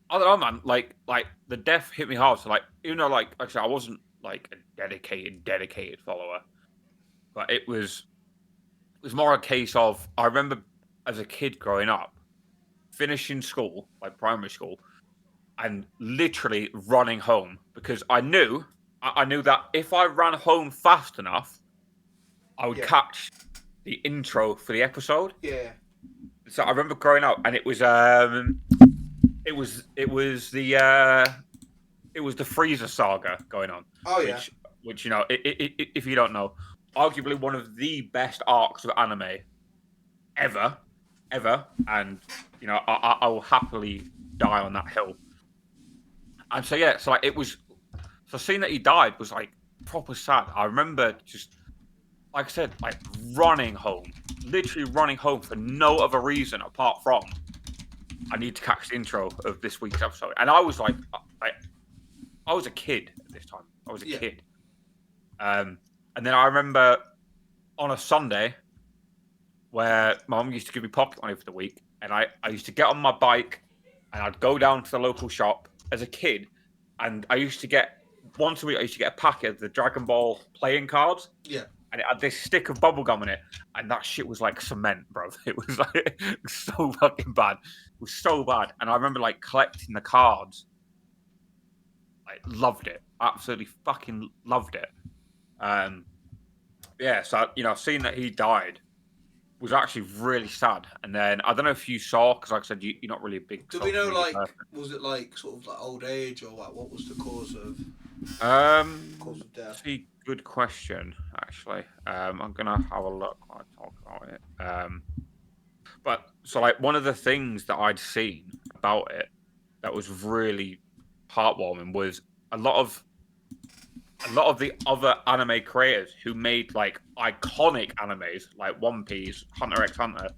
I don't know, man. Like the death hit me hard. So like even though like I said, I wasn't like a dedicated follower, but it was more a case of I remember as a kid growing up, finishing school, like primary school, and literally running home because I knew that if I ran home fast enough, I would catch the intro for the episode.
Yeah.
So I remember growing up, and it was the Frieza saga going on.
Oh yeah.
Which you know, if you don't know, arguably one of the best arcs of anime ever, and you know, I will happily die on that hill. And so like it was. So seeing that he died was like proper sad. I remember just, like I said, like literally running home for no other reason apart from I need to catch the intro of this week's episode. And I was like I was a kid at this time. I was a kid. And then I remember on a Sunday where my mum used to give me pocket money for the week, and I used to get on my bike and I'd go down to the local shop as a kid, and I used to get once a week, I used to get a packet of the Dragon Ball playing cards.
Yeah.
And it had this stick of bubble gum in it. And that shit was like cement, bro. It was like it was so fucking bad. It was so bad. And I remember like collecting the cards. I loved it. Absolutely fucking loved it. So you know, seeing that he died was actually really sad. And then I don't know if you saw, because like I said, you're not really a big.
Do we know like was it like sort of like old age or like what was the cause of death?
Good question, actually. I'm gonna have a look when I talk about it. But so like one of the things that I'd seen about it that was really heartwarming was a lot of the other anime creators who made like iconic animes like One Piece, Hunter x Hunter,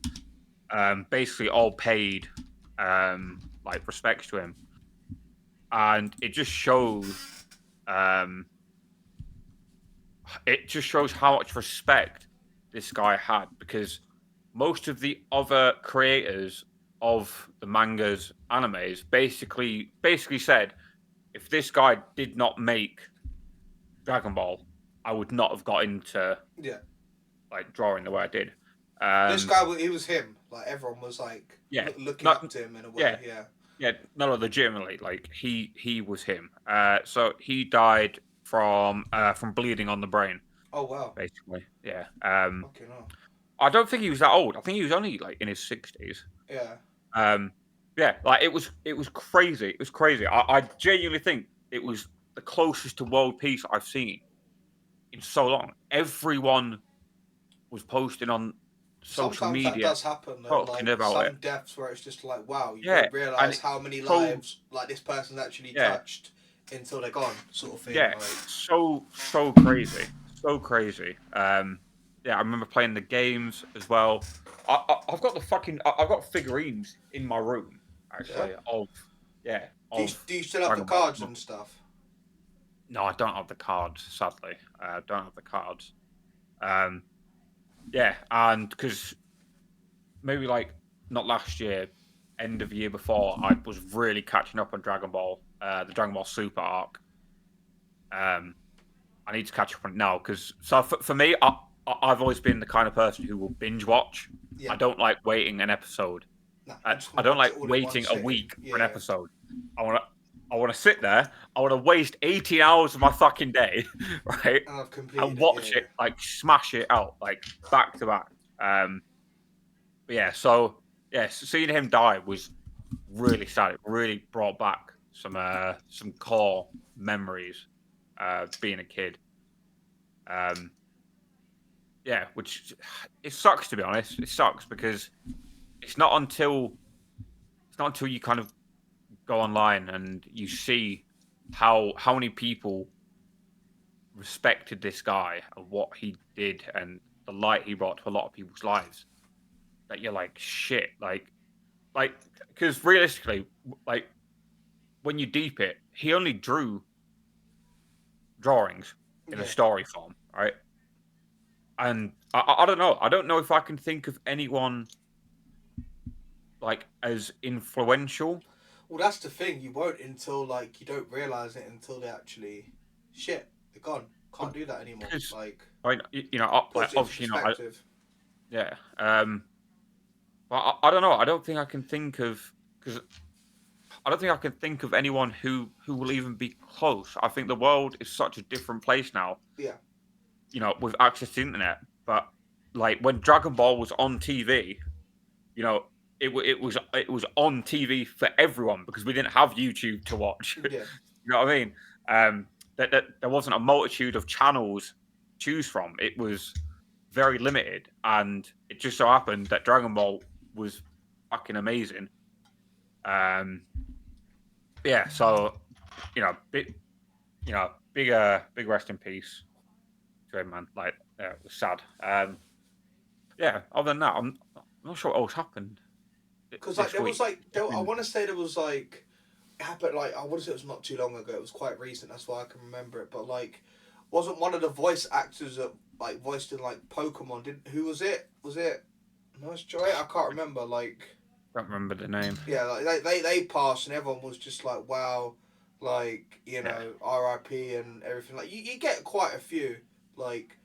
basically all paid like respects to him, and it just shows how much respect this guy had, because most of the other creators of the mangas, animes, basically said, if this guy did not make Dragon Ball, I would not have got into like drawing the way I did.
This guy, he was him. Like everyone was like looking up to him in a way.
No, legitimately, like he was him. So he died from bleeding on the brain.
Oh wow!
Basically, yeah. I don't think he was that old. I think he was only like in his 60s.
Yeah.
Like it was crazy. It was crazy. I genuinely think it was the closest to world peace I've seen in so long. Everyone was posting on social media.
Sometimes that does happen. Though, like some deaths where it's just like, wow, you don't realise how many lives like this person actually touched until they're gone, sort of thing.
Yeah,
like.
so crazy, so crazy. I remember playing the games as well. I've got figurines in my room actually.
Do you still have the cards and stuff?
No, I don't have the cards. Sadly, I don't have the cards. And because maybe like not last year, end of the year before, I was really catching up on Dragon Ball, the Dragon Ball Super arc. I need to catch up on it now because for me, I've always been the kind of person who will binge watch. I don't like waiting an episode. I don't like waiting a week for an episode. I I want to sit there. I want to waste 18 hours of my fucking day, right?
And I've completed
And watch it, like smash it out, like back to back. But yeah, so yeah, seeing him die was really sad. It really brought back some core memories, being a kid. Yeah, which it sucks, to be honest. It sucks because it's not until you kind of go online and you see how many people respected this guy and what he did and the light he brought to a lot of people's lives that you're like, shit, like because realistically, like when you deep it, he only drew drawings in a story form, right? And I don't know. I don't know if I can think of anyone like as influential.
Well, that's the thing. You won't until like you don't realize it until they actually shit. They're gone. Can't do that anymore.
Because,
Like,
like obviously,
perspective.
Yeah. But I don't know. I don't think I can think of because I don't think I can think of anyone who will even be close. I think the world is such a different place now.
Yeah.
With access to the internet. But like when Dragon Ball was on TV, it was on TV for everyone because we didn't have YouTube to watch.
Yeah.
You know what I mean? That there wasn't a multitude of channels to choose from. It was very limited, and it just so happened that Dragon Ball was fucking amazing. Yeah. So, big, big rest in peace to him, man. Like, yeah, it was sad. Yeah. Other than that, I'm not sure what else happened.
Because like there was like I want to say there was like it happened like I want to say it was not too long ago. It was quite recent. That's why I can remember it. But like, wasn't one of the voice actors that like voiced in like Pokemon? Who was it? Was it Nice Joy? I can't remember. Like,
don't remember the name.
Yeah, like they passed and everyone was just like, wow, like R.I.P. and everything. Like you get quite a few like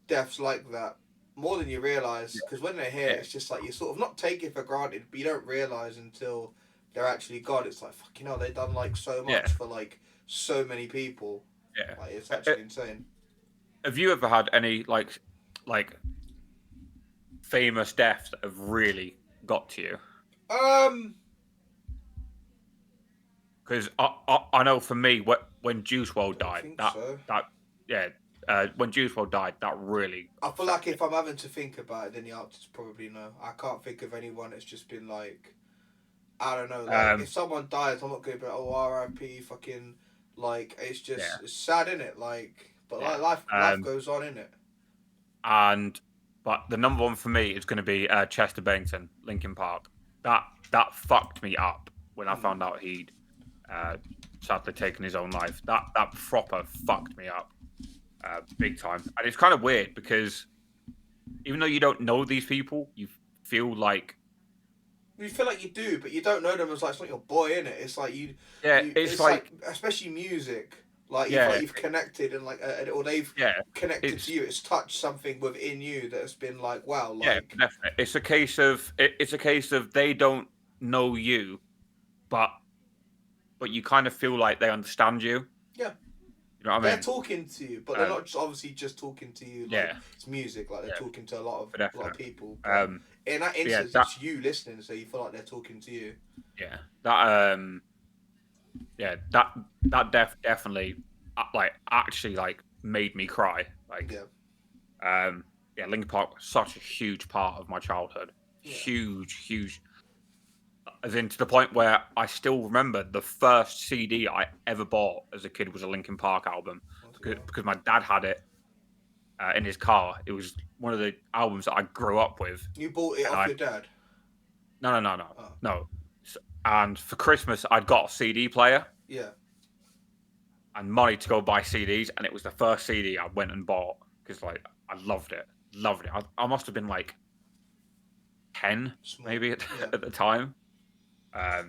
deaths like that. More than you realise, because when they're here, it's just like you sort of not take it for granted, but you don't realise until they're actually gone. It's like, fucking hell, they've done like so much for like so many people.
Yeah,
like, it's actually insane.
Have you ever had any like famous deaths that have really got to you? Because I know for me, when Juice WRLD died, when Juice WRLD died, that really.
I feel like if I'm having to think about it, then the answer's probably no. I can't think of anyone that's just been like, I don't know. Like if someone dies, I'm not gonna be like, oh, R.I.P. Fucking like it's just it's sad, innit? Like, but like life goes on, innit?
But the number one for me is going to be Chester Bennington, Linkin Park. That fucked me up when I found out he'd sadly taken his own life. That proper fucked me up. Big time. And it's kind of weird because even though you don't know these people, you feel like
you do, but you don't know them as like it's not your boy, innit? It's like it's like especially music. Like you feel like you've connected and like or they've connected to you. It's touched something within you that's been like, wow. Like,
yeah, definitely. It's a case of they don't know you, but you kind of feel like they understand you.
Yeah.
You know what I mean?
They're talking to you, but they're not obviously just talking to you. Like, it's music. Like they're talking to a lot of people. But in that instance, it's you listening, so you feel like they're talking to you.
Yeah, that definitely actually made me cry. Linkin Park was such a huge part of my childhood. Huge. As in to the point where I still remember the first CD I ever bought as a kid was a Linkin Park album because my dad had it in his car. It was one of the albums that I grew up with.
You bought it off your dad?
No. No. And for Christmas, I'd got a CD player.
Yeah.
And money to go buy CDs, and it was the first CD I went and bought because I loved it. I must have been like 10 maybe at the time. That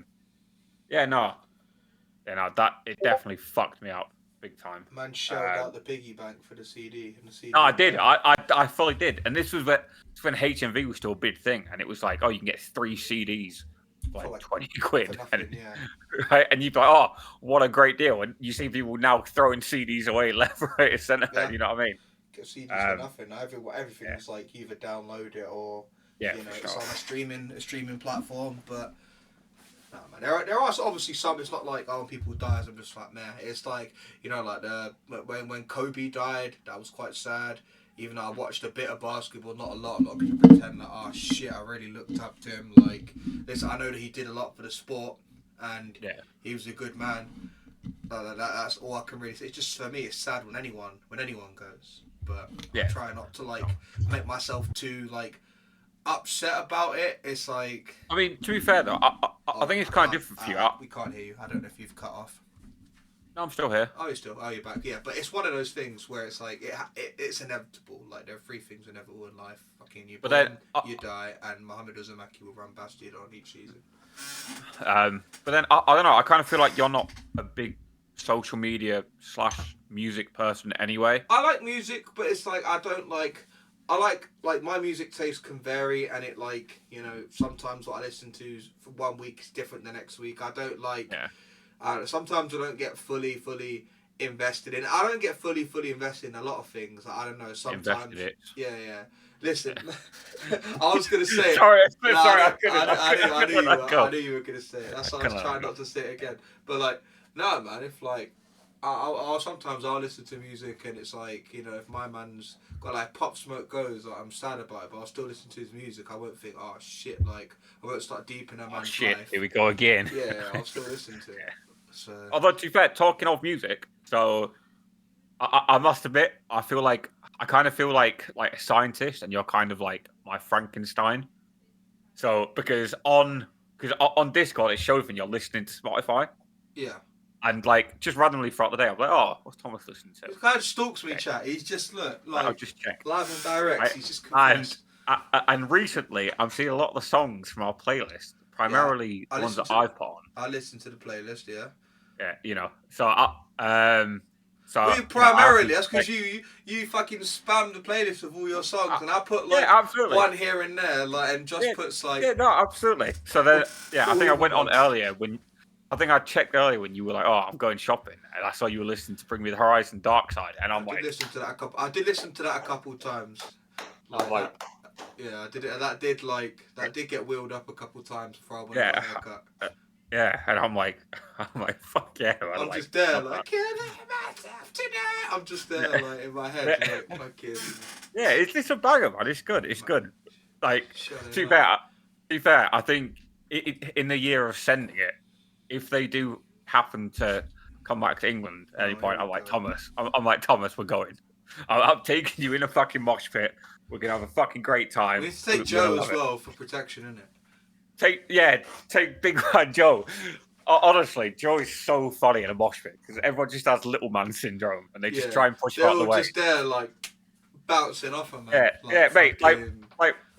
it definitely fucked me up big time.
Man shelled out the piggy bank for the CD and the CD.
No, I did. I fully did. And this was when HMV was still a big thing, and it was like, oh, you can get 3 CDs like 20 quid.
For nothing, yeah.
Right? And you'd be like, oh, what a great deal. And you see people now throwing CDs away left, right, and centre.
Yeah.
You know what I mean?
Get CDs for nothing. Now everything's like either download it or it's on a streaming platform. But no, man, there are obviously some. It's not like people die. I'm just like, man. It's like like when Kobe died, that was quite sad. Even though I watched a bit of basketball, not a lot. I'm not going to pretend that oh shit, I really looked up to him. Like listen, I know that he did a lot for the sport, and he was a good man. That's all I can really say. It's just for me, it's sad when anyone goes. But I try not to like make myself too like upset about it. It's like
I mean, to be fair though, I think it's kind of different for you.
We can't hear you. I don't know if you've cut off.
No, I'm still here.
Oh, you're back. Yeah, but it's one of those things where it's like it's inevitable. Like there are three things inevitable in life. Fucking you born, you die, and Mohamed Uzumaki will run Bastard on each season.
But then I don't know. I kind of feel like you're not a big social media / music person anyway.
I like music, but it's like I like my music taste can vary, and it like sometimes what I listen to for 1 week is different the next week. I don't like. Yeah. Sometimes I don't get fully invested in. I don't get fully invested in a lot of things. I don't know. Sometimes. Yeah. Listen, I was gonna say.
Sorry,
I knew you were gonna say it. That's why I was trying not to say it again. But like, no, man. If like, I'll sometimes listen to music and it's like if my man's got like Pop Smoke goes, like, I'm sad about it, but I'll still listen to his music. I won't think, oh shit, like I won't start deep in a man's life.
Here we go again.
Yeah, I'll still listen to it. So.
Although to be fair, talking of music, so I must admit, I kind of feel like a scientist, and you're kind of like my Frankenstein. So because on Discord it shows when you're listening to Spotify.
Yeah.
And like just randomly throughout the day, I'm like, oh, what's Thomas listening to?
He kind of stalks me, chat. He's just
I'll just check
live and direct. He's just confused.
And recently, I'm seeing a lot of the songs from our playlist, primarily the ones that I've put on.
I listen to the playlist, yeah.
Yeah, so
primarily that's because you fucking spam the playlist with all your songs, and I put like one here and there, like, and just puts like
absolutely. So then, I think I went on earlier I checked earlier when you were like, oh, I'm going shopping, and I saw you were listening to Bring Me the Horizon Dark Side, and I did listen to that a couple of times. I did it. That did get wheeled up a couple of times before I went on my haircut. And I'm like, fuck yeah.
I'm just there, like, killing myself today. I'm just there, like, in my head, like, fucking.
Yeah, it's just a banger, man. It's good. It's good. Like, to be fair, I think in the year of sending it, if they do happen to come back to England at any point, I'm like, Thomas, we're going. I'm taking you in a fucking mosh pit. We're going to have a fucking great time.
We need to take Joe as well for protection, innit?
Take Big Man Joe. Honestly, Joe is so funny in a mosh pit because everyone just has little man syndrome and they just try and push him out of the way.
They're just there, like, bouncing off him,
man. Yeah, mate.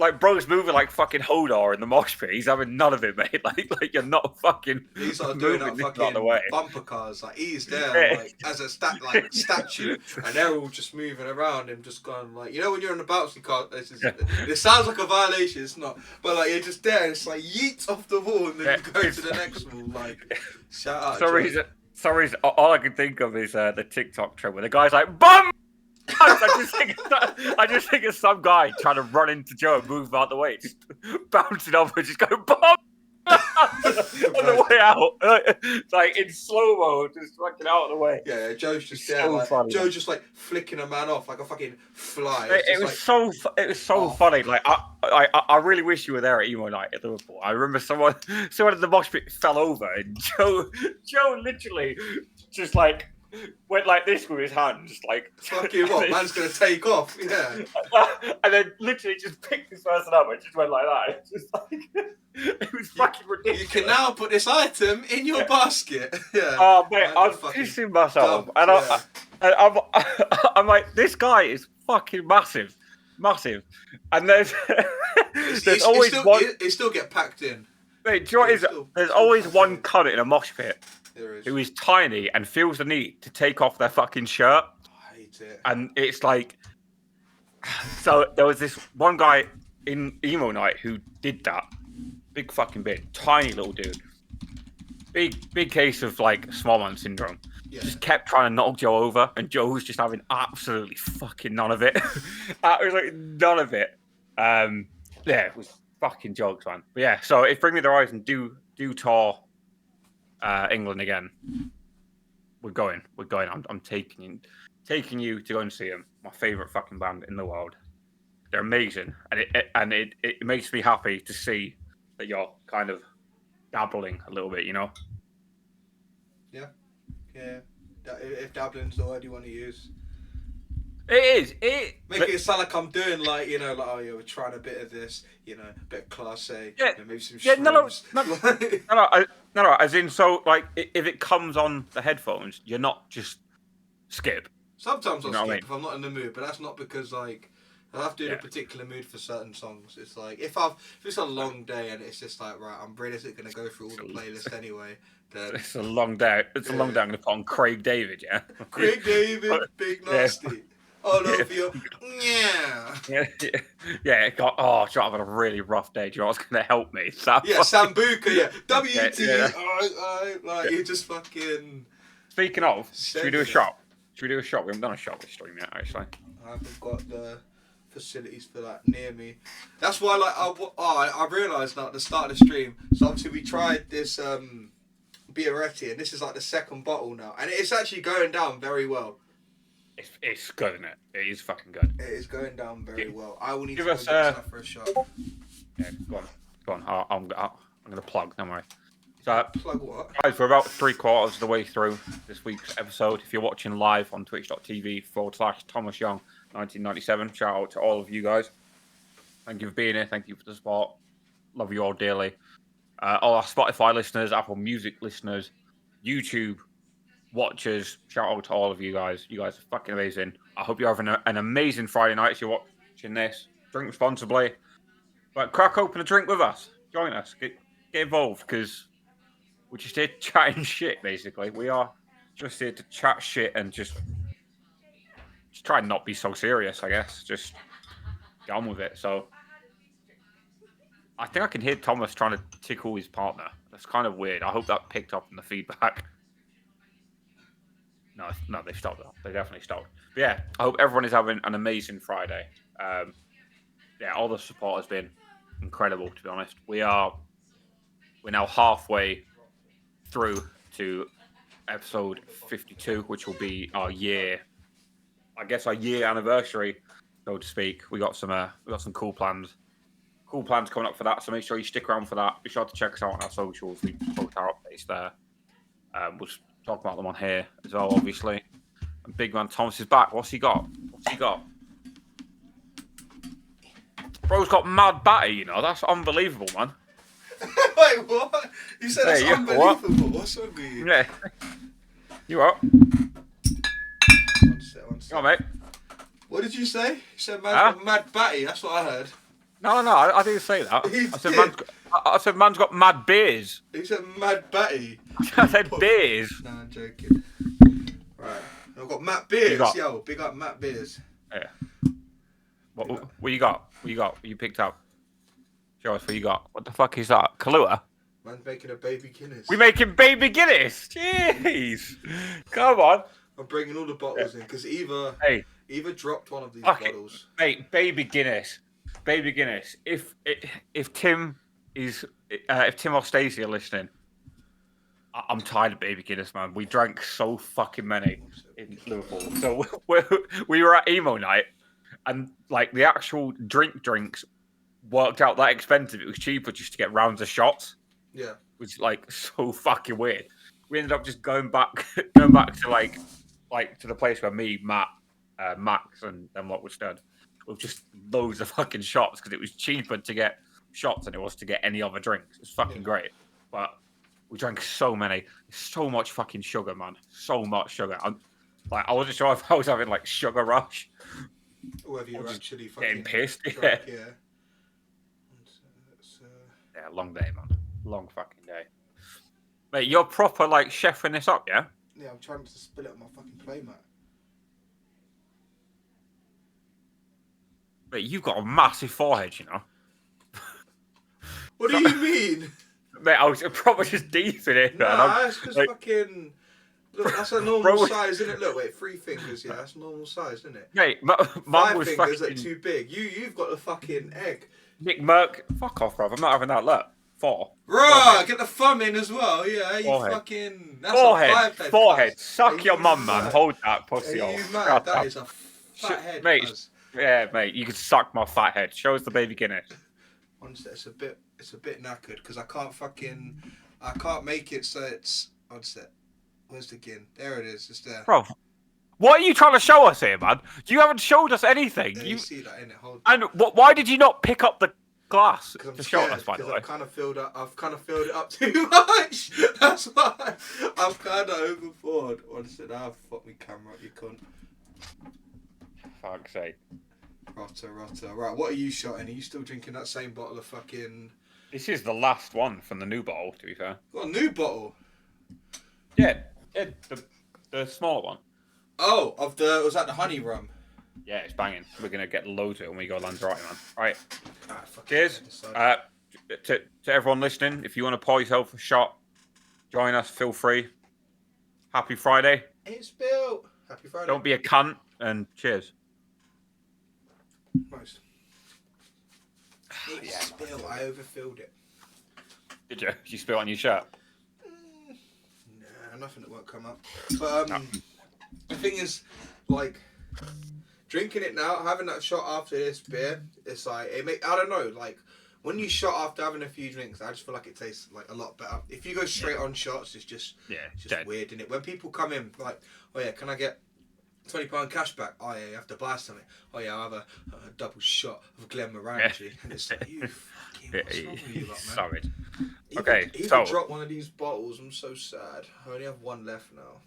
Like bro's moving like fucking Hodor in the mosh pit. He's having none of it, mate. Like you're not fucking.
He's like doing that fucking bumper cars. Like he's there, like as a statue, and they're all just moving around him, just going like, when you're in a bouncy car. It sounds like a violation. It's not, but like you're just there. And it's like yeets off the wall, and then you go to the next wall. Like, shout out.
Sorry. All I can think of is the TikTok trend where the guy's like, "Bum." I just think it's some guy trying to run into Joe and move out the way, just bouncing over, just go bomb on the way out, like in slow mo, just fucking out of the way.
Yeah, Joe's just there, so like, funny, Joe's just like flicking a man off like a fucking fly.
It was so funny. Like I really wish you were there at emo night at Liverpool. I remember someone in the mosh pit fell over, and Joe literally just like went like this with his hands, like
fucking what? Man's gonna take off, yeah.
And then literally just picked this person up and just went like that. It's just like it was fucking ridiculous.
You can now put this item in your basket. Yeah.
Oh mate, I'm pissing myself, and I'm like, this guy is fucking massive, and there's always one.
It still get packed in.
Mate, do you know what is? There's always one cunt in a mosh pit who is tiny and feels the need to take off their fucking shirt.
I hate it.
And it's like, so there was this one guy in emo night who did that Big fucking beard. Tiny little dude. Big case of like small man syndrome. Yeah. Just kept trying to knock Joe over, and Joe was just having absolutely fucking none of it. It was like none of it. Yeah, it was fucking jokes, man. But yeah, so if Bring Me the Horizon do tour England again, we're going. I'm taking you to go and see them. My favorite fucking band in the world. They're amazing, and it makes me happy to see that you're kind of dabbling a little bit, you know.
Yeah. If dabbling's the word you want to use.
It is.
Make it sound like I'm doing like, you know, like, oh yeah, we're trying a bit of this, you know, a bit of Class A,
yeah,
you know, maybe some shrooms.
No, as in, so like if it comes on the headphones, you're not just skip.
Sometimes I'll skip if I'm not in the mood, but that's not because like I have to be in a particular mood for certain songs. It's like if it's a long day and it's just like, right, I'm realistically gonna go through all the playlist anyway. Then
it's a long day. It's a long day. I'm gonna put on Craig David, yeah.
Craig David, Big Nasty. All over you.
Yeah. Oh, I'm having a really rough day. Do you know what's going to help me?
Sambuca, yeah. WT, like, you just fucking...
Speaking of, should we do a shot? We haven't done a shot this stream yet, actually.
I haven't got the facilities for that near me. That's why, like, I realised now at the start of the stream, so obviously we tried this Biaretti, and this is like the second bottle now, and it's actually going down very well.
It's good, isn't it? It is fucking good.
It is going down very well. I will need to go get stuff for a shot.
Yeah, go on. I'm going to plug, don't worry. So,
plug what?
Guys, we're about 3/4 of the way through this week's episode. If you're watching live on twitch.tv/Thomas Young 1997, shout out to all of you guys. Thank you for being here. Thank you for the support. Love you all dearly. All our Spotify listeners, Apple Music listeners, YouTube watchers, shout out to all of you guys. You guys are fucking amazing. I hope you're having an amazing Friday night as you're watching this. Drink responsibly, but crack open a drink with us. Join us. Get involved, because we're just here chatting shit, basically. We are just here to chat shit and just try and not be so serious, I guess. Just get on with it. So I think I can hear Thomas trying to tickle his partner. That's kind of weird. I hope that picked up in the feedback. No, they stopped that. They definitely stopped. But yeah, I hope everyone is having an amazing Friday. Yeah, all the support has been incredible, to be honest. We're now halfway through to episode 52, which will be our year anniversary, so to speak. We got some cool plans coming up for that. So make sure you stick around for that. Be sure to check us out on our socials. We post our updates there. We'll talk about them on here as well, obviously. And big man Thomas is back. What's he got? Bro's got mad batty, you know. That's unbelievable, man.
Wait, what? You said that's unbelievable. What's up with you?
Yeah. You up?
One sec.
Come on, mate.
What did you say? You said man's got mad batty. That's what I heard.
No, I didn't say that. I said man's got mad beers.
You said mad batty.
I said beers.
No, I'm joking. Right. I've got Matt Beers. Yo, big up Matt Beers.
Yeah. What you got? What you picked up? Show us what you got. What the fuck is that? Kahlua?
Man's making a baby Guinness.
We making baby Guinness? Jeez. Come on.
I'm bringing all the bottles in, because Eva dropped one of these bottles.
Mate, baby Guinness. If Tim or Stacey are listening, I'm tired of baby Guinness, man. We drank so fucking many in Liverpool. So we were at emo night, and like the actual drinks worked out that expensive. It was cheaper just to get rounds of shots.
Yeah,
which is like so fucking weird. We ended up just going back to like to the place where me, Matt, Max, and what was stood with just loads of fucking shots, because it was cheaper to get shots than it was to get any other drinks. It's fucking great, but we drank so many. So much fucking sugar, man. So much sugar. I wasn't sure if I was having like sugar rush.
Or whether you're actually fucking
getting pissed.
Drunk,
yeah. Yeah, long day, man. Long fucking day. Mate, you're proper like chefing this up, yeah?
Yeah, I'm trying to spill it on my fucking playmat.
Mate, you've got a massive forehead, you know.
What do you mean?
Mate, I was probably just deep in it.
Nah, it's because fucking... Look, that's a normal size, isn't it? Look, wait, 3 fingers, yeah, that's normal size, isn't it?
Mate, Mum was
5 fingers
fucking...
are too big. You've got the fucking egg.
Nick Merck, fuck off, bro. I'm not having that. Look, 4.
Right, get the thumb in as well. Yeah, you
Forehead.
fucking... That's
forehead.
a 5-head.
Forehead. Suck your mum,
mad?
man. Hold that pussy
Are you
off.
mad? That is a fat head,
mate. Yeah, mate. You can suck my fat head. Show us the baby Guinness.
Honestly, it's a bit knackered because I can't make it so it's... Where's the gin? There it is. It's there.
Bro, what are you trying to show us here, man? You haven't showed us anything.
Yeah, you see that, innit? Hold
and why did you not pick up the glass to show us, by the way?
I've kind of filled it up too much. That's why I'm kind of overboard. Honestly, now fuck me camera, you cunt.
Fuck's sake.
Rotter. Right, what are you shotting? Are you still drinking that same bottle of fucking...
This is the last one from the new bottle, to be fair.
Got a new bottle?
Yeah, the smaller one.
Oh, was that the honey rum?
Yeah, it's banging. We're going to get loads of it when we go Lanzarote, man. All right.
Right,
cheers. To everyone listening, if you want to pour yourself a shot, join us, feel free. Happy Friday.
It's Bill. Happy Friday.
Don't be a cunt, and cheers.
Nice. It's Bill. I overfilled it.
Did you? Did you spill it on your shirt?
Nah, nothing that won't come up. But the thing is, like, drinking it now, having that shot after this beer, it's like I don't know, like when you shot after having a few drinks, I just feel like it tastes like a lot better. If you go straight on shots, it's just weird, isn't it? When people come in like, oh yeah, can I get £20 cash back? Oh yeah, you have to buy something. Oh yeah, I'll have a double shot of MrAvalanche. And it's like, you fucking, what's wrong with you lot, man?
Sorry.
Okay, so drop one of these bottles. I'm so sad. I only have one left now.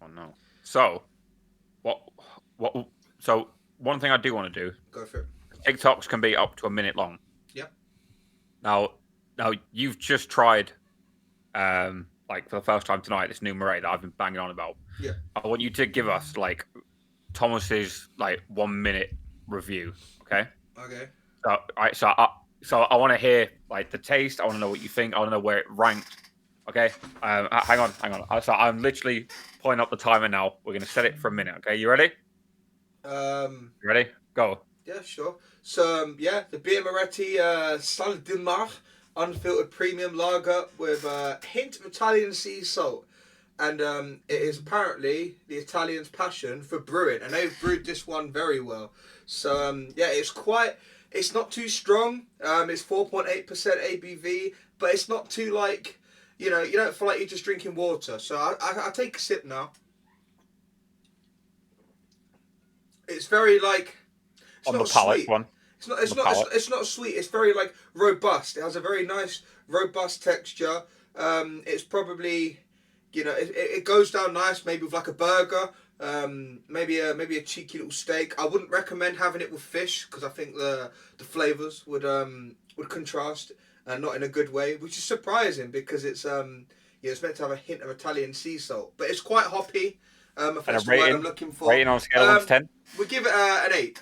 Oh no. So, what? So one thing I do want to do.
Go for it.
TikToks can be up to a minute long.
Yep.
Now you've just tried, like for the first time tonight, this new Murray that I've been banging on about.
Yeah.
I want you to give us like Thomas's like 1 minute review. Okay.
Okay.
So I want to hear like the taste. I want to know what you think. I want to know where it ranked. Okay. Hang on. So I'm literally pulling up the timer now. We're gonna set it for a minute. Okay. You ready?
You
ready? Go.
Yeah, sure. So the Beer Moretti Salle de Mar unfiltered premium lager with a hint of Italian sea salt. And it is apparently the Italians' passion for brewing, and they've brewed this one very well. So it's not too strong. It's 4.8% ABV, but it's not too like, you don't feel like you're just drinking water. So I take a sip now. It's very like
on the palate one.
It's not sweet. It's very like robust. It has a very nice robust texture. It's probably, it goes down nice, maybe with like a burger, maybe a cheeky little steak. I wouldn't recommend having it with fish because I think the flavors would contrast, not in a good way, which is surprising because it's meant to have a hint of Italian sea salt, but it's quite hoppy. If that's the word I'm looking for.
Rating on a scale of 1 to 10.
We give it an 8.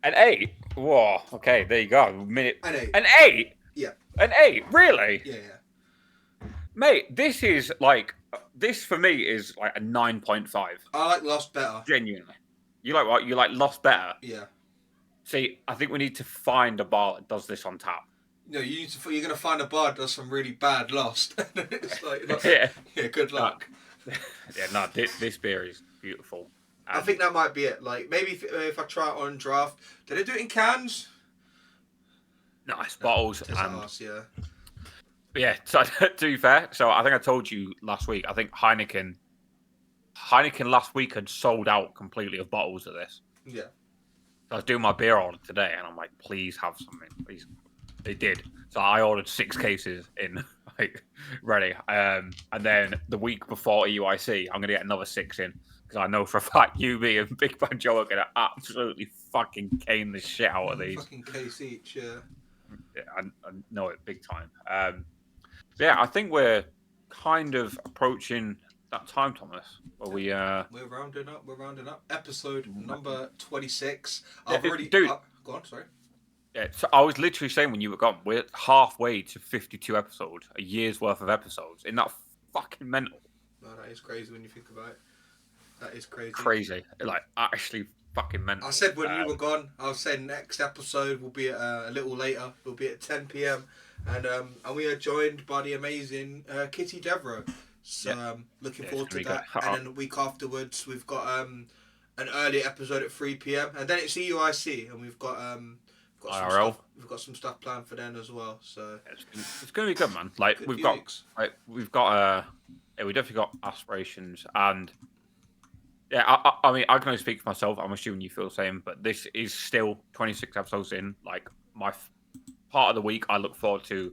An 8. Whoa. Okay, there you go.
An 8.
An 8.
Yeah.
An 8. Really?
Yeah.
Mate, this for me is like a 9.5.
I like Lost better.
Genuinely. You like what? You like Lost better?
Yeah.
See, I think we need to find a bar that does this on tap.
No, you're going to find a bar that does some really bad Lost. It's like, yeah, good luck.
This beer is beautiful.
I think that might be it. Like, maybe if I try it on draft. Do they do it in cans?
No, it's bottles.
Yeah.
But yeah, so to be fair, so I think I told you last week, I think Heineken last week had sold out completely of bottles of this.
Yeah.
So I was doing my beer order today, and I'm like, please have something, please. They did. So I ordered 6 cases in, like, ready. And then the week before EUIC, I'm going to get another 6 in. Because I know for a fact you, me, and Big Bang Joe are going to absolutely fucking cane the shit out of these.
Fucking case each, yeah.
Yeah, I know it big time. I think we're kind of approaching that time, Thomas, where
We're rounding up. Episode number 26.
Go on, sorry. Yeah, so I was literally saying when you were gone, we're halfway to 52 episodes, a year's worth of episodes. Isn't that fucking mental?
No, that is crazy when you think about it. That is crazy.
Crazy. Like, actually fucking mental.
I said when you were gone, I was saying next episode will be at, a little later. It'll be at 10 p.m. And we are joined by the amazing Kitty Devereaux. So looking forward to that. And then the week afterwards, we've got an early episode at 3 p.m. And then it's EUIC, and we've got some stuff. We've got some stuff planned for then as well. So
it's going to be good, man. Like we've got we definitely got aspirations, and yeah, I mean, I can only speak for myself. I'm assuming you feel the same, but this is still 26 episodes in. Like my part of the week, I look forward to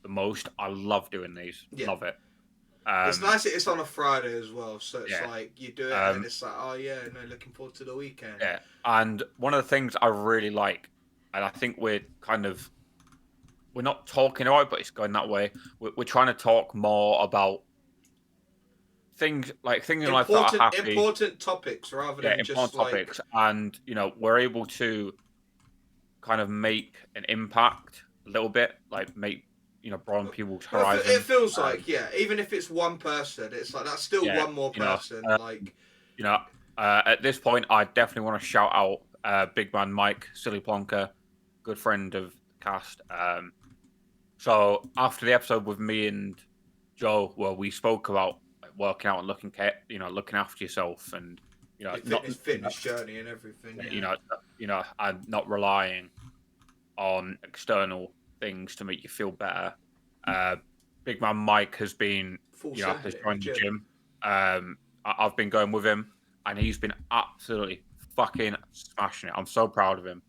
the most. I love doing these. Yeah. Love it.
It's nice that it's on a Friday as well, so it's like you do it and it's like, oh yeah, no, looking forward to the weekend.
Yeah, and one of the things I really like, and I think we're not talking about it, but it's going that way. We're trying to talk more about things in life that are happy.
Important topics rather than just
important topics, and we're able to kind of make an impact a little bit, like make broaden people's horizons.
It feels like even if it's one person, it's like that's still one more person.
At this point, I definitely want to shout out Big Man Mike Silly Plonker, good friend of the cast. So after the episode with me and Joe, where we spoke about working out and looking after yourself, and
fitness journey and everything.
And not relying on external things to make you feel better. Big Man Mike has been has joined the gym. I've been going with him, and he's been absolutely fucking smashing it. I'm so proud of him.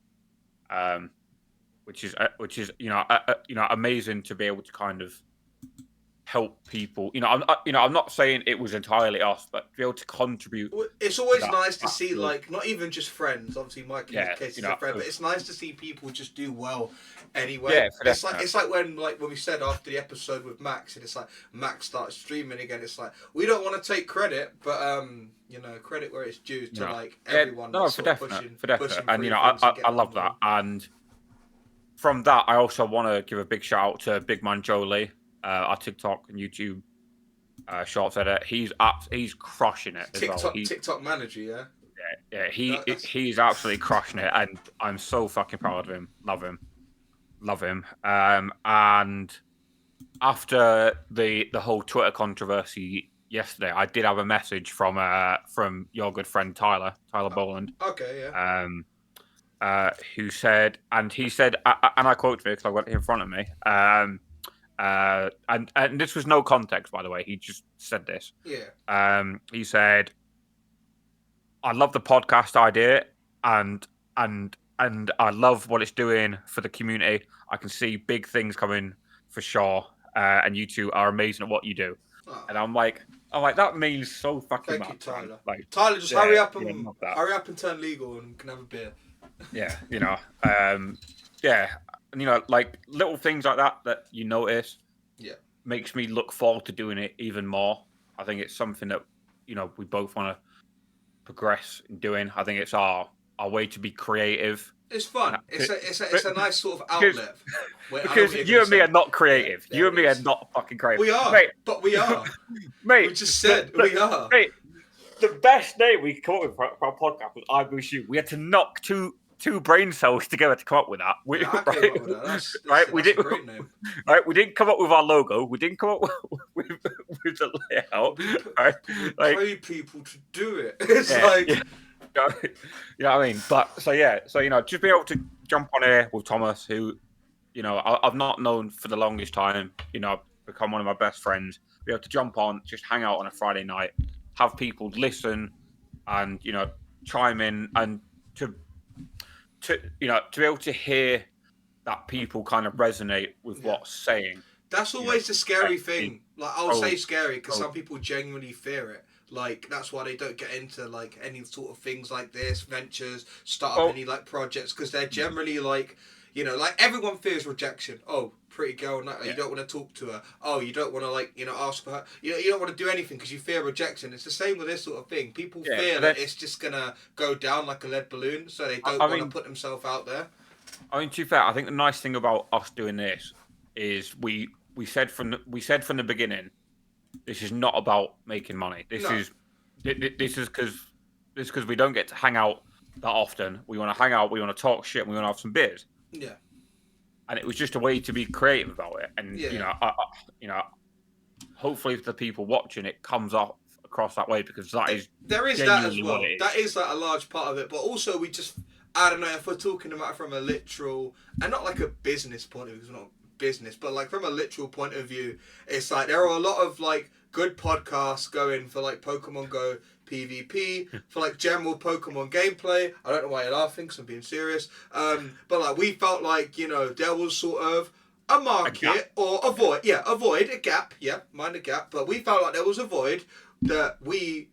Which is amazing to be able to kind of help people. I'm not saying it was entirely us, but to be able to contribute.
It's always nice to see, like, not even just friends. Obviously, Mike in his case is a friend, but it's nice to see people just do well anyway. Yeah, it's like when we said after the episode with Max, and it's like Max starts streaming again. It's like we don't want to take credit, but credit where it's due to everyone.
No, for definite. And I love that. And from that, I also want to give a big shout out to Big Man Jolie. Our TikTok and YouTube shorts edit. He's crushing it as well.
TikTok manager,
yeah. He's absolutely crushing it, and I'm so fucking proud of him. Love him. And after the whole Twitter controversy yesterday, I did have a message from your good friend Tyler Boland.
Okay, yeah.
Who said, and he said, and I quote it because I've got it in front of me. And this was no context, by the way. He just said this.
Yeah.
He said, "I love the podcast idea, and I love what it's doing for the community. I can see big things coming for sure. And you two are amazing at what you do." Oh. And I'm like, that means so fucking much.
Thank you, Tyler. Like, Tyler, just hurry up and turn legal, and we can have a beer.
Yeah, yeah. And, like little things like that you notice, makes me look forward to doing it even more. I think it's something that we both want to progress in doing. I think it's our way to be creative.
It's fun. It's a nice sort of outlet.
Because you and me are not creative. You and me are not fucking creative.
We are, mate. But we are,
mate.
We just said we are,
mate. The best name we could come up with for our podcast was "I Wish You." We had to knock two brain cells together to come up with that. We didn't.
Great name.
Right, we didn't come up with our logo. We didn't come up with the layout.
We pay people to do it. It's like,
you know what I mean. But just be able to jump on here with Thomas, who, I've not known for the longest time. Become one of my best friends. Be able to jump on, just hang out on a Friday night, have people listen, and chime in, and to be able to hear that people kind of resonate with what's saying.
That's always the scary thing. Like, I'll say scary because some people genuinely fear it. Like, that's why they don't get into like any sort of things like this, ventures, start up any like projects, because they're generally like, like everyone fears rejection. Oh, pretty girl, you don't want to talk to her. Oh, you don't want to ask for her. You don't want to do anything because you fear rejection. It's the same with this sort of thing. People fear that it's just gonna go down like a lead balloon, so they don't want to put themselves out there.
I mean, to be fair, I think the nice thing about us doing this is we said from the beginning, this is not about making money. This is because we don't get to hang out that often. We want to hang out. We want to talk shit. And we want to have some beers.
Yeah.
And it was just a way to be creative about it. And you know, hopefully, if the people watching it comes off across that way, because
there is that as well. That is like a large part of it. But also, I don't know if we're talking about it from a literal and not like a business point of view. Because we're not business, but like from a literal point of view, it's like there are a lot of like good podcasts going for like Pokemon Go PvP, for like general Pokemon gameplay. I don't know why you're laughing, because I'm being serious. But like we felt like, you know, there was sort of a market or a void. Yeah, a void, a gap. Yeah, mind a gap. But we felt like there was a void that we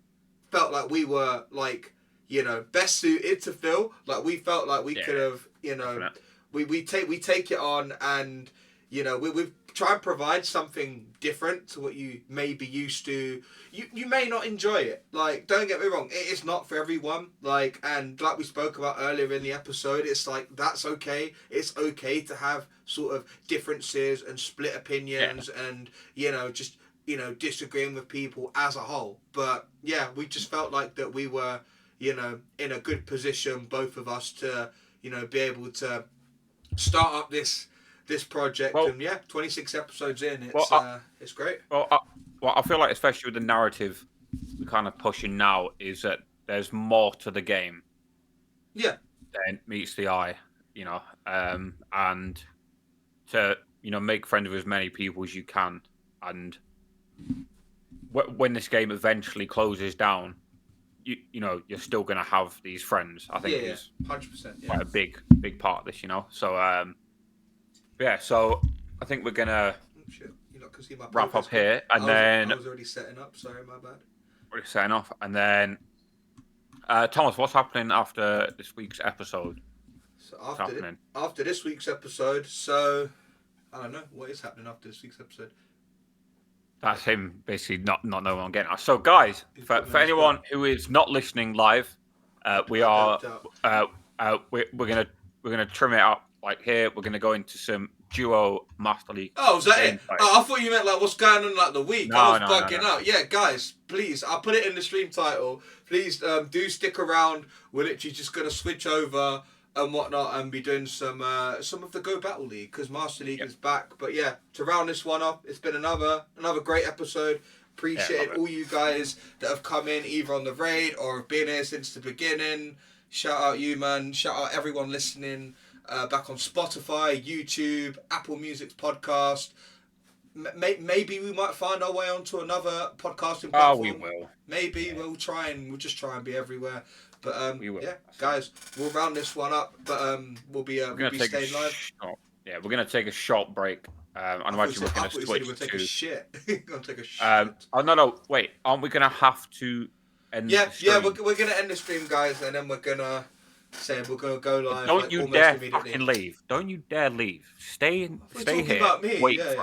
felt like we were like, you know, best suited to fill. Like we felt like we could have, you know, we take it on, and you know, we try and provide something different to what you may be used to. You may not enjoy it. Like, don't get me wrong, it is not for everyone. Like, and like we spoke about earlier in the episode, it's like, that's okay. It's okay to have sort of differences and split opinions and, you know, just, you know, disagreeing with people as a whole. But yeah, we just felt like that we were, you know, in a good position, both of us, to, you know, be able to start up this project. And 26 episodes in, it's great.
Well, I feel like, especially with the narrative we're kind of pushing now, is that there's more to the game than meets the eye, you know, and to, you know, make friends with as many people as you can, and when this game eventually closes down, you know, you're still going to have these friends. I think is
100%,
quite a big part of this, you know. So so I think we're gonna wrap up here, and then
I was already setting up. Sorry, my bad.
Already setting off, and then Thomas, what's happening after this week's episode?
So after this week's episode, so I don't know what is happening after this week's episode.
That's him basically not knowing what I'm getting at. So guys, for anyone who is not listening live, we're gonna trim it up. Like here, we're going to go into some duo Master League.
Oh, is that it? Oh, I thought you meant like what's going on like the week. No, I was bugging out. Yeah, guys, please, I'll put it in the stream title. Please do stick around. We're literally just going to switch over and whatnot and be doing some of the Go Battle League, because Master League is back. But yeah, to round this one up, it's been another great episode. Appreciate all you guys that have come in either on the raid or have been here since the beginning. Shout out you, man. Shout out everyone listening. Back on Spotify, YouTube, Apple Music's podcast. Maybe we might find our way onto another podcasting platform.
Oh, we will.
Maybe we'll just try and be everywhere. But
we will.
Yeah, guys, we'll round this one up. But we'll be staying live.
We're gonna take a short break. I imagine we're gonna switch
to.
Take
a shit. Gonna take a shit.
No, wait. Aren't we gonna have to end? The stream?
We're gonna end the stream, guys, and then we're gonna. Saying we're going to go live.
Don't you dare fucking leave. Don't you dare leave. Stay here.
About me.
Wait
for it.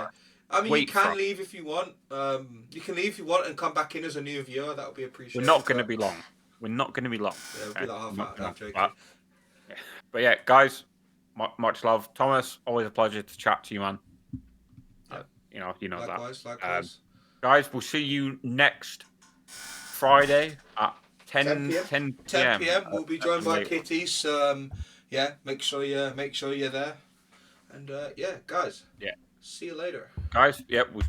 I mean, you can leave if you want. You can leave if you want and come back in as a new viewer. That would be appreciated.
We're not going to be long. Yeah, it'll be like half
hour. I'm joking.
But yeah, guys, much love. Thomas, always a pleasure to chat to you, man. You know
likewise,
that.
Likewise.
Guys, we'll see you next Friday at 10 p.m.
We'll be joined by Kitty. So make sure you're there. And guys.
Yeah.
See you later.
Guys, we'll